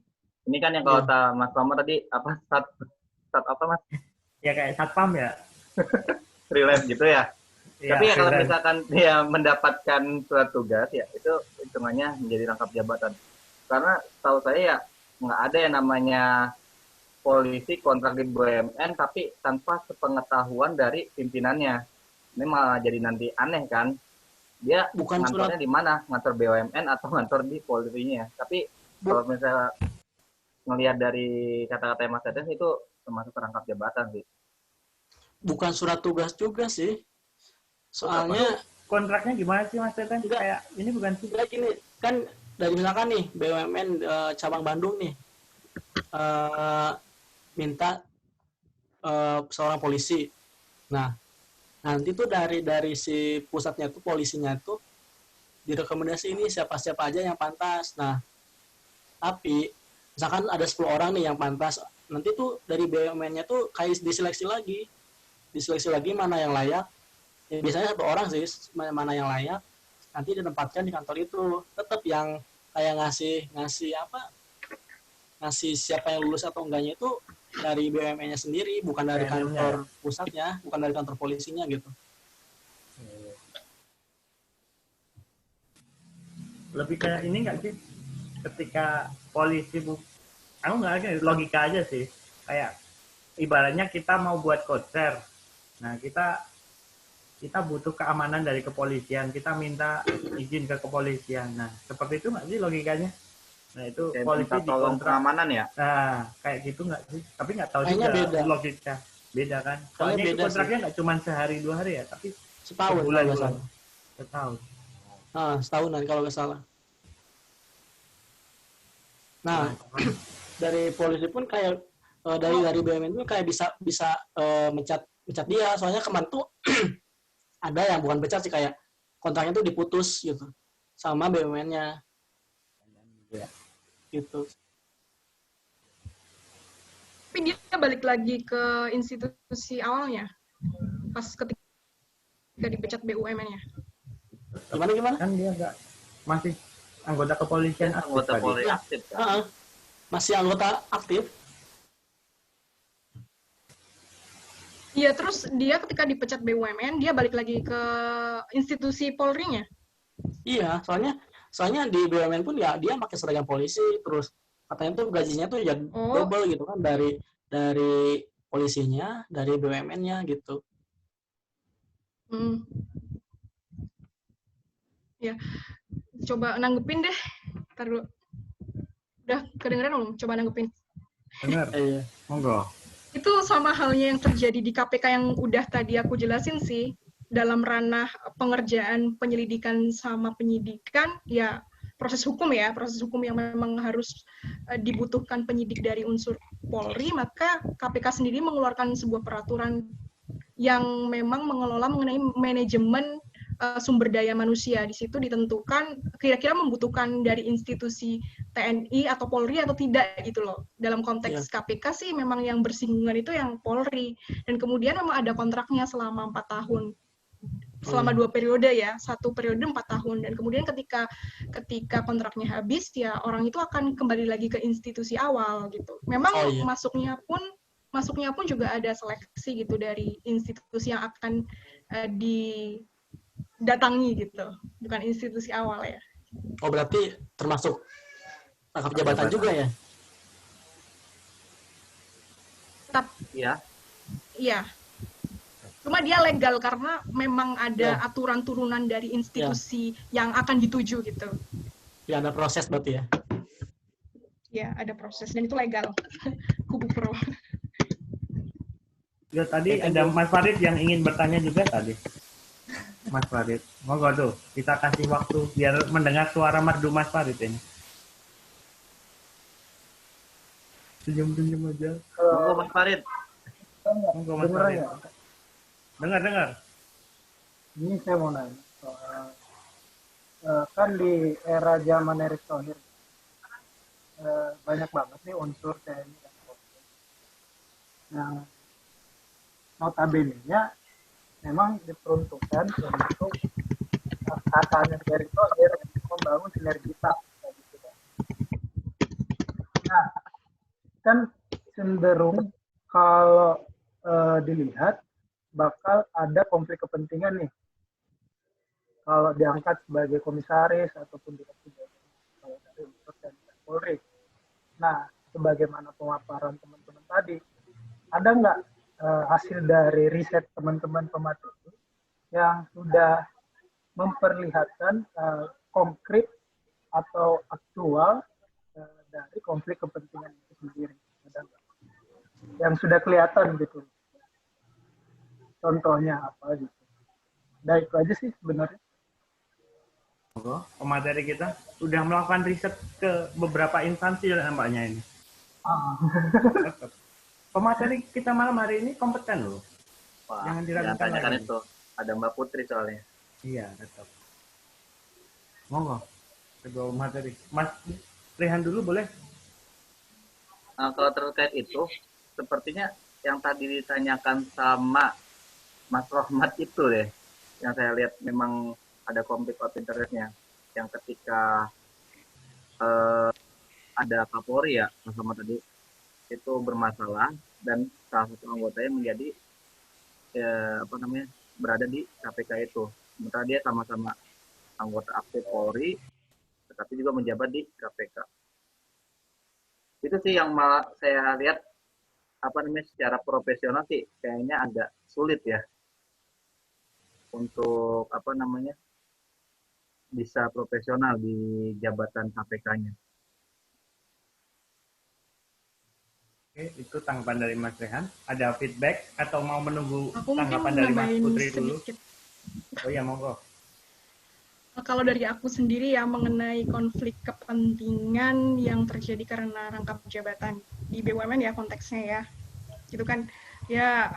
S1: Ini kan yang kalau Mas Lama tadi apa stat apa Mas?
S2: Ya kayak satpam ya.
S1: Freelance gitu ya.
S2: Ya,
S1: tapi ya kalau misalkan dia mendapatkan surat tugas ya itu hitungannya menjadi rangkap jabatan. Karena tahu saya ya nggak ada yang namanya polisi kontrak di BUMN tapi tanpa sepengetahuan dari pimpinannya. Ini malah jadi nanti aneh kan. Dia
S6: bukan
S1: ngantornya di mana? Ngantor BUMN atau ngantor di polrinya. Tapi kalau misalnya ngelihat dari kata-kata Mas Teten itu termasuk rangkap jabatan sih.
S6: Bukan surat tugas juga sih. Soalnya
S2: kontraknya gimana sih Mas Teten? Kayak ini bukan sih.
S6: Gini, kan dari misalkan nih BUMN cabang Bandung nih minta seorang polisi. Nah, nanti tuh dari si pusatnya tuh, polisinya tuh direkomendasi ini siapa-siapa aja yang pantas. Nah, tapi misalkan ada 10 orang nih yang pantas, nanti tuh dari BUMN-nya tuh kayak diseleksi lagi mana yang layak. Ya, biasanya 1 orang sih mana yang layak, nanti ditempatkan di kantor itu. Tetap yang kayak ngasih siapa yang lulus atau enggaknya itu dari BUMN-nya sendiri, bukan dari kantor pusatnya, bukan dari kantor polisinya gitu.
S2: lebih kayak ini nggak sih, ketika polisi aku nggak ada logika aja sih, kayak ibaratnya kita mau buat konser, nah kita butuh keamanan dari kepolisian, kita minta izin ke kepolisian, nah seperti itu nggak sih logikanya? Nah itu
S1: Kayak
S2: polisi
S1: minta tolong
S2: dikontrak,
S1: pengamanan ya.
S2: nah kayak gitu nggak sih? Tapi nggak tahu
S6: Kayaknya
S2: juga
S6: beda.
S2: logika, beda kan?
S6: Kayaknya
S2: Soalnya itu
S6: beda
S2: kontraknya nggak cuma sehari 2 hari ya, tapi
S6: setahun kalau
S2: sebulan
S6: nggak
S2: 2
S6: salah.
S2: setahun.
S6: Nah, setahunan kalau nggak salah. Nah, dari polisi pun kayak dari BUMN pun kayak bisa mencat dia. Soalnya kemarin tuh ada yang bukan pecat sih, kayak kontraknya tuh diputus gitu sama BUMN-nya gitu.
S3: Tapi dia balik lagi ke institusi awalnya pas ketika dipecat BUMN-nya.
S6: Gimana?
S2: Kan dia nggak, masih anggota kepolisian aktif
S1: Anggota
S2: tadi.
S1: Polri aktif kan.
S6: Masih anggota aktif.
S3: Iya, terus dia ketika dipecat BUMN, dia balik lagi ke institusi Polri-nya.
S6: Iya, soalnya di BUMN pun ya dia pakai seragam polisi, terus katanya tuh gajinya tuh ya double gitu kan, dari polisinya, dari BUMN-nya gitu.
S3: Ya, coba nanggepin deh. Ntar dulu. Udah kedengeran belum? Coba nanggepin.
S2: Dengar,
S6: Iya.
S2: monggo.
S3: Itu sama halnya yang terjadi di KPK yang udah tadi aku jelasin sih. Dalam ranah pengerjaan penyelidikan sama penyidikan, ya proses hukum yang memang harus dibutuhkan penyidik dari unsur Polri, maka KPK sendiri mengeluarkan sebuah peraturan yang memang mengelola mengenai manajemen sumber daya manusia. Di situ ditentukan kira-kira membutuhkan dari institusi TNI atau Polri atau tidak gitu loh. Dalam konteks KPK sih memang yang bersinggungan itu yang Polri. Dan kemudian memang ada kontraknya selama 4 tahun. Selama 2 periode ya, 1 periode 4 tahun. Dan kemudian ketika kontraknya habis, ya orang itu akan kembali lagi ke institusi awal gitu. Memang masuknya pun juga ada seleksi gitu dari institusi yang akan didatangi gitu, bukan institusi awal ya.
S6: Oh, berarti termasuk rangkap jabatan juga ya?
S3: Tetap. Iya. Cuma dia legal karena memang ada aturan turunan dari institusi yang akan dituju gitu.
S6: Ya, ada proses berarti ya?
S3: Ya, ada proses dan itu legal. Kubu pro.
S2: Ya tadi ada Mas Farid yang ingin bertanya juga tadi. Mas Farid, monggo tuh, kita kasih waktu biar mendengar suara merdu Mas Farid ini. Senyum-senyum aja.
S1: Monggo Mas Farid.
S2: Monggo Mas Farid. Dengar.
S7: Ini saya mau nanya. Kan di era zaman Erick Thohir banyak banget nih unsur TNI dan Polri. Nah, notabene-nya memang diperuntukkan untuk katanya Erick Thohir untuk membangun sinergitas. Gitu. Nah, kan cenderung kalau dilihat bakal ada konflik kepentingan nih kalau diangkat sebagai komisaris ataupun direktur dari unsur TNI Polri. Nah, sebagaimana pemaparan teman-teman tadi, ada nggak hasil dari riset teman-teman pemateri yang sudah memperlihatkan konkret atau aktual dari konflik kepentingan itu sendiri? Ada nggak? Yang sudah kelihatan gitu. Contohnya apa gitu. Nah, itu aja sih sebenarnya.
S2: Pemateri kita sudah melakukan riset ke beberapa instansi nampaknya ini. Pemateri kita malam hari ini kompeten loh.
S1: Wah,
S2: jangan diragukan lagi.
S1: Itu ada Mbak Putri soalnya.
S2: Iya, tetap. Monggo. Kedua materi. Mas Rehan dulu boleh?
S1: Nah, kalau terkait itu, sepertinya yang tadi ditanyakan sama Mas Rohmat itu deh, yang saya lihat memang ada konflik of interest-nya, yang ketika ada Kapolri ya, sama tadi itu bermasalah dan salah satu anggotanya menjadi berada di KPK itu, sementara dia sama-sama anggota aktif Polri, tapi juga menjabat di KPK. Itu sih yang malah saya lihat secara profesional sih kayaknya agak sulit ya untuk bisa profesional di jabatan KPK-nya.
S2: Oke, itu tanggapan dari Mas Rehan. Ada feedback atau mau menunggu
S3: Aku
S2: tanggapan
S3: mungkin
S2: dari Mas
S3: nambahin
S2: Putri dulu?
S3: sedikit.
S2: Oh ya, monggo.
S3: Kalau dari aku sendiri ya mengenai konflik kepentingan yang terjadi karena rangkap jabatan di BUMN ya konteksnya ya, gitu kan ya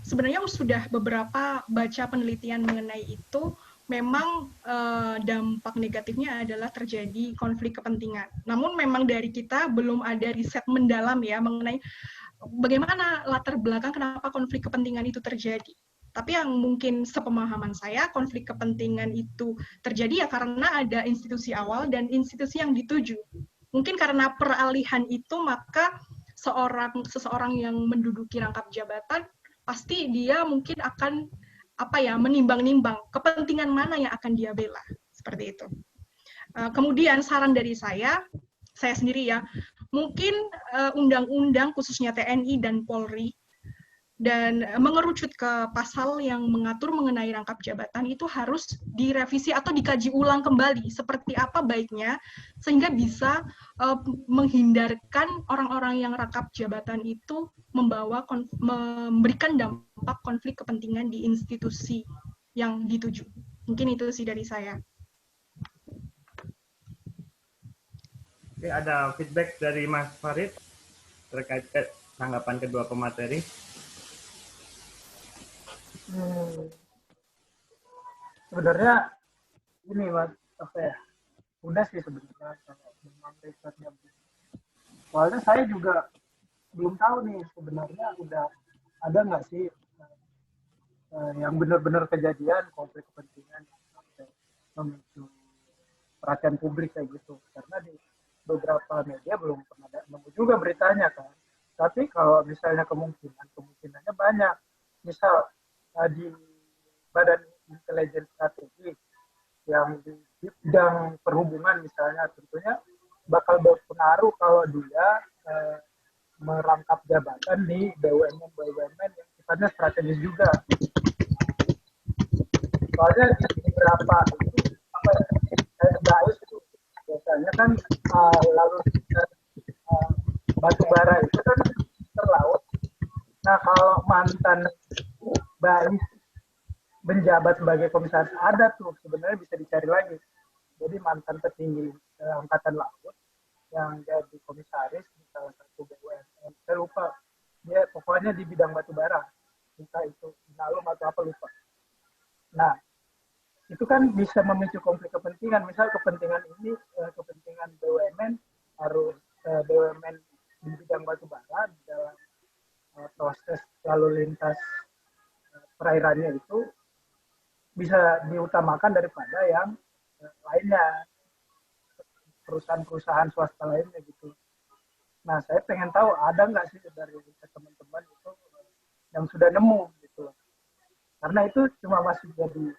S3: sebenarnya sudah beberapa baca penelitian mengenai itu, memang dampak negatifnya adalah terjadi konflik kepentingan. Namun memang dari kita belum ada riset mendalam ya mengenai bagaimana latar belakang kenapa konflik kepentingan itu terjadi. Tapi yang mungkin sepemahaman saya, konflik kepentingan itu terjadi ya karena ada institusi awal dan institusi yang dituju. Mungkin karena peralihan itu, maka seseorang yang menduduki rangkap jabatan, pasti dia mungkin akan menimbang-nimbang kepentingan mana yang akan dia bela. Seperti itu. Kemudian saran dari saya sendiri ya, mungkin undang-undang khususnya TNI dan Polri, dan mengerucut ke pasal yang mengatur mengenai rangkap jabatan itu harus direvisi atau dikaji ulang kembali seperti apa baiknya sehingga bisa menghindarkan orang-orang yang rangkap jabatan itu memberikan dampak konflik kepentingan di institusi yang dituju. Mungkin itu sih dari saya.
S2: Oke, ada feedback dari Mas Farid terkait tanggapan kedua pemateri.
S7: Sebenarnya ini Mas, udah sih sebenarnya kalau memang risetnya. Soalnya saya juga belum tahu nih sebenarnya udah ada nggak sih yang benar-benar kejadian konflik kepentingan memicu perhatian publik kayak gitu. Karena di beberapa media belum pernah nemu juga beritanya kan. Tapi kalau misalnya kemungkinannya banyak. Misal di Badan Intelijen Strategi yang di bidang perhubungan misalnya, tentunya bakal berpengaruh kalau dia merangkap jabatan di BUMN yang sifatnya strategis juga. Soalnya di beberapa itu biasanya kan lalu batu bara itu kan terlaut. Nah kalau mantan Bais menjabat sebagai komisaris ada tuh sebenarnya bisa dicari lagi. Jadi mantan petinggi angkatan laut yang jadi komisaris di salah satu BUMN, saya lupa dia pokoknya di bidang batu bara, entah itu Inalum atau apa lupa. Nah itu kan bisa memicu konflik kepentingan. Misal kepentingan ini kepentingan BUMN harus BUMN di bidang batu bara di dalam proses lalu lintas perairannya itu bisa diutamakan daripada yang lainnya, perusahaan-perusahaan swasta lainnya gitu. Nah, saya pengen tahu ada nggak sih dari teman-teman itu yang sudah nemu gitu. Karena itu cuma masih jadi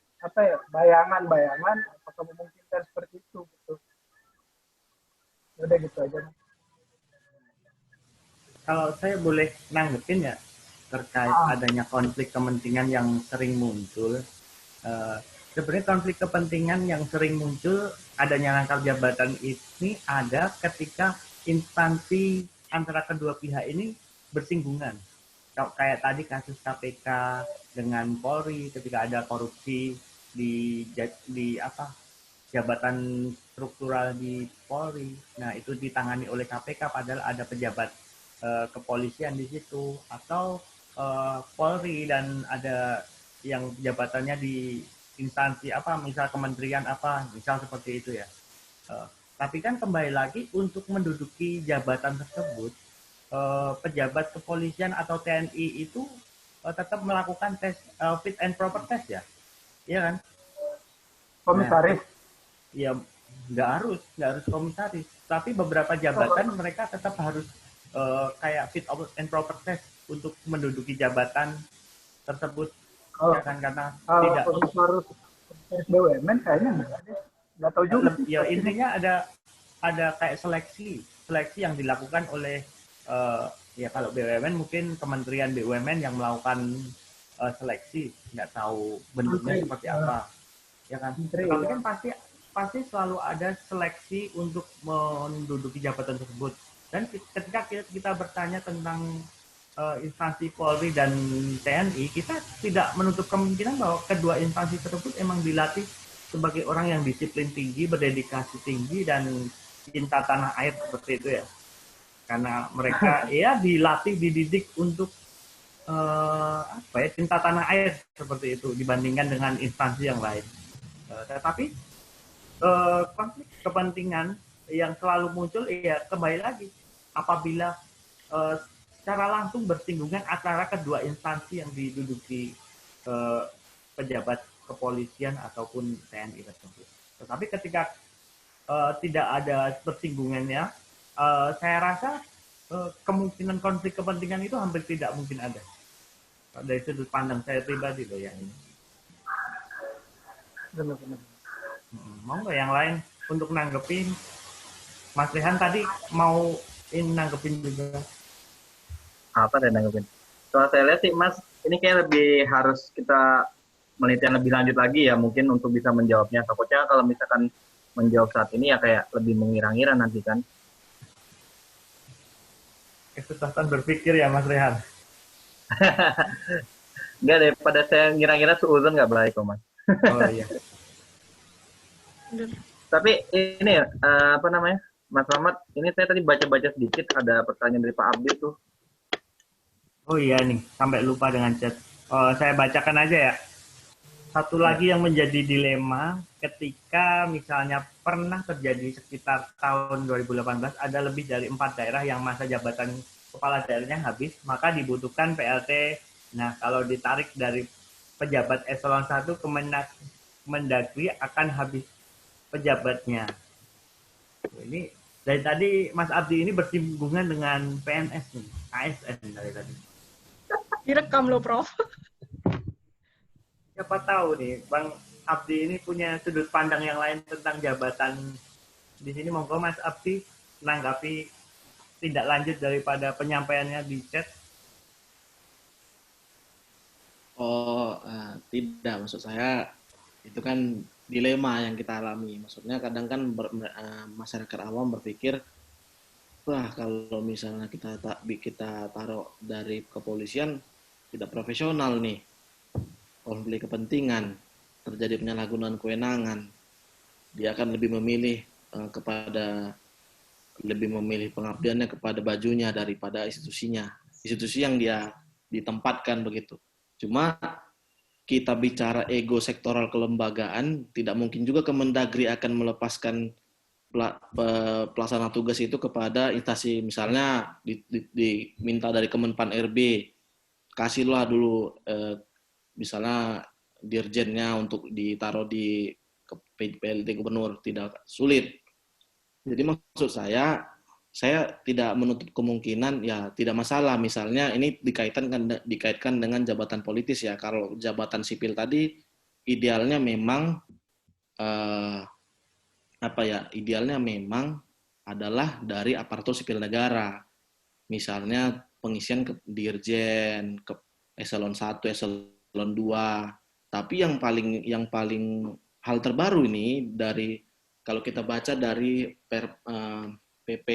S7: bayangan-bayangan apakah memungkinkan seperti itu gitu. Udah gitu aja.
S2: Kalau saya boleh nanggepin ya terkait adanya konflik kepentingan yang sering muncul. Sebenarnya konflik kepentingan yang sering muncul adanya rangkap jabatan ini ada ketika instansi antara kedua pihak ini bersinggungan. Kayak tadi kasus KPK dengan Polri ketika ada korupsi di jabatan struktural di Polri. Nah, itu ditangani oleh KPK padahal ada pejabat kepolisian di situ, atau Polri dan ada yang jabatannya di instansi misal kementerian misal seperti itu ya. Tapi kan kembali lagi untuk menduduki jabatan tersebut, pejabat kepolisian atau TNI itu tetap melakukan tes fit and proper test ya, iya kan?
S7: Komisaris?
S2: Nah, ya nggak harus komisaris, tapi beberapa jabatan mereka tetap harus kayak fit and proper test untuk menduduki jabatan tersebut. Ya kan, karena tidak
S7: komisaris BUMN kayaknya enggak deh. Nggak tahu juga sih.
S2: Ya intinya ada kayak seleksi yang dilakukan oleh ya kalau BUMN mungkin Kementerian BUMN yang melakukan seleksi, nggak tahu bentuknya
S7: Menteri,
S2: seperti apa, ya kan?
S7: Menteri,
S2: Tapi
S7: ya.
S2: kan pasti selalu ada seleksi untuk menduduki jabatan tersebut. Dan ketika kita bertanya tentang instansi Polri dan TNI, kita tidak menutup kemungkinan bahwa kedua instansi tersebut emang dilatih sebagai orang yang disiplin tinggi, berdedikasi tinggi, dan cinta tanah air seperti itu ya. Karena mereka ya dilatih, dididik untuk cinta tanah air seperti itu dibandingkan dengan instansi yang lain. Tetapi konflik kepentingan yang selalu muncul ya kembali lagi apabila secara langsung bersinggungan antara kedua instansi yang diduduki pejabat kepolisian ataupun TNI tersebut. Tetapi ketika tidak ada bersinggungannya, saya rasa kemungkinan konflik kepentingan itu hampir tidak mungkin ada. Dari sudut pandang saya pribadi loh ya ini.
S7: Benar-benar.
S2: Mau nggak yang lain untuk nanggepin? Mas Rehan tadi mau nanggepin juga.
S1: Apa saya nanggepin? Soal saya lihat sih Mas, ini kayak lebih harus kita penelitian lebih lanjut lagi ya mungkin untuk bisa menjawabnya. Takutnya kalau misalkan menjawab saat ini ya kayak lebih mengira-ngira nanti kan.
S2: Kesusahan berpikir ya Mas Rehan.
S1: Enggak, daripada saya ngira-ngira seuzon nggak baik kok Mas.
S2: Oh iya.
S1: Tapi ini apa namanya Mas Rahmat, ini saya tadi baca-baca sedikit ada pertanyaan dari Pak Abdi tuh.
S2: Oh iya nih, sampai lupa dengan chat. Saya bacakan aja ya. Satu lagi yang menjadi dilema ketika misalnya pernah terjadi sekitar tahun 2018 ada lebih dari 4 daerah yang masa jabatan kepala daerahnya habis, maka dibutuhkan PLT. Nah, kalau ditarik dari pejabat eselon 1 Kemendagri akan habis pejabatnya. Ini dari tadi Mas Abdi ini bersinggungan dengan PNS nih, ASN dari tadi.
S3: Direkam loh, Prof.
S2: Siapa tahu nih, Bang Abdi ini punya sudut pandang yang lain tentang jabatan di sini. Monggo Mas Abdi menanggapi tindak lanjut daripada penyampaiannya di chat.
S5: Tidak, maksud saya itu kan dilema yang kita alami. Maksudnya kadang kan masyarakat awam berpikir, wah kalau misalnya kita taruh dari kepolisian tidak profesional nih, konflik kepentingan, terjadi penyalahgunaan kewenangan, dia akan lebih memilih pengabdiannya kepada bajunya daripada institusi yang dia ditempatkan begitu. Cuma kita bicara ego sektoral kelembagaan, tidak mungkin juga Kemendagri akan melepaskan pelaksana tugas itu kepada instansi, misalnya diminta dari Kemenpan RB, kasihlah dulu misalnya dirjennya untuk ditaruh di PLT gubernur, tidak sulit. Jadi maksud saya tidak menutup kemungkinan ya tidak masalah misalnya ini dikaitkan dengan jabatan politis ya. Kalau jabatan sipil tadi idealnya memang idealnya memang adalah dari aparatur sipil negara. Misalnya pengisian ke dirjen, ke eselon 1, eselon 2. Tapi yang paling hal terbaru ini dari kalau kita baca dari PP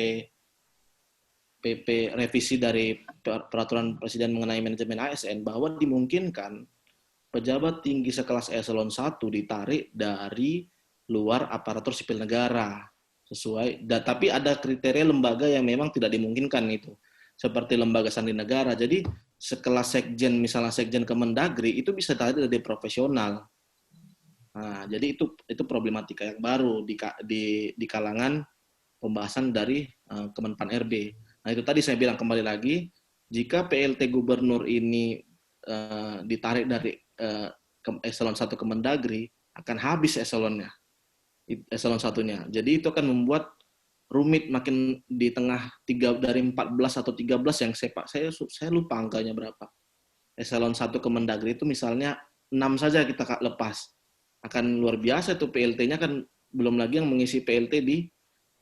S5: revisi dari peraturan presiden mengenai manajemen ASN bahwa dimungkinkan pejabat tinggi sekelas eselon 1 ditarik dari luar aparatur sipil negara tapi ada kriteria lembaga yang memang tidak dimungkinkan itu, seperti lembaga sandi negara. Jadi sekelas sekjen, misalnya sekjen Kemendagri itu bisa dari profesional. Nah, jadi itu problematika yang baru di kalangan pembahasan dari Kemenpan RB. Nah, itu tadi saya bilang kembali lagi, jika PLT gubernur ini ditarik dari eselon 1 Kemendagri, akan habis eselon 1-nya. Jadi itu akan membuat rumit makin di tengah dari 14 atau 13 yang saya lupa angkanya berapa. Eselon 1 Kemendagri itu misalnya 6 saja kita lepas. Akan luar biasa tuh PLT-nya kan belum lagi yang mengisi PLT di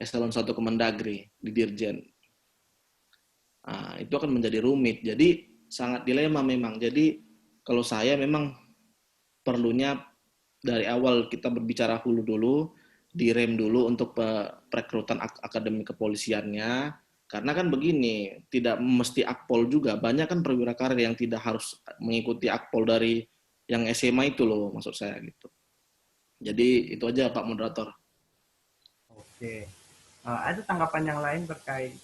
S5: eselon 1 Kemendagri, di Dirjen. Nah, itu akan menjadi rumit. Jadi sangat dilema memang. Jadi kalau saya memang perlunya dari awal kita berbicara hulu dulu, direm dulu untuk perekrutan akademi kepolisiannya. Karena kan begini, tidak mesti akpol juga. Banyak kan perwira karir yang tidak harus mengikuti akpol dari yang SMA itu loh, maksud saya gitu. Jadi itu aja Pak Moderator.
S2: Oke. Ada tanggapan yang lain terkait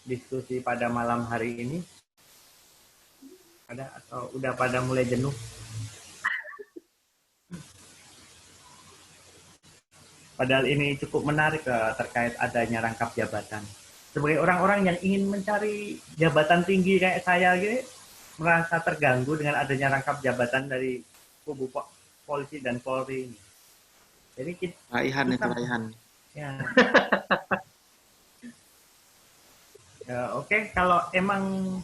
S2: diskusi pada malam hari ini? Ada atau udah pada mulai jenuh? Padahal ini cukup menarik terkait adanya rangkap jabatan. Sebagai orang-orang yang ingin mencari jabatan tinggi kayak saya gitu, merasa terganggu dengan adanya rangkap jabatan dari kubu polisi dan Polri ini. Jadi
S5: Raihan itu Raihan.
S2: Ya. Oke, kalau emang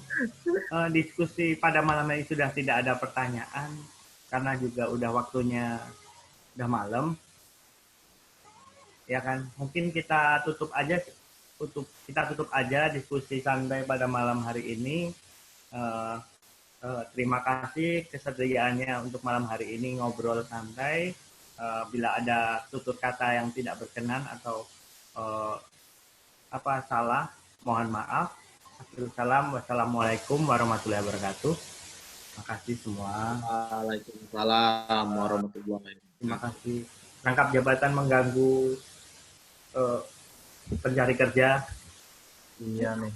S2: diskusi pada malam ini sudah tidak ada pertanyaan, karena juga udah waktunya udah malam, ya kan? Mungkin kita tutup aja diskusi santai pada malam hari ini. Terima kasih kesediaannya untuk malam hari ini ngobrol santai. Bila ada tutur kata yang tidak berkenan atau salah, mohon maaf. Wassalamualaikum warahmatullahi wabarakatuh. Terima kasih semua.
S5: Waalaikumsalam warahmatullahi wabarakatuh.
S2: Terima kasih. Rangkap jabatan mengganggu pencari kerja.
S1: Iya nih.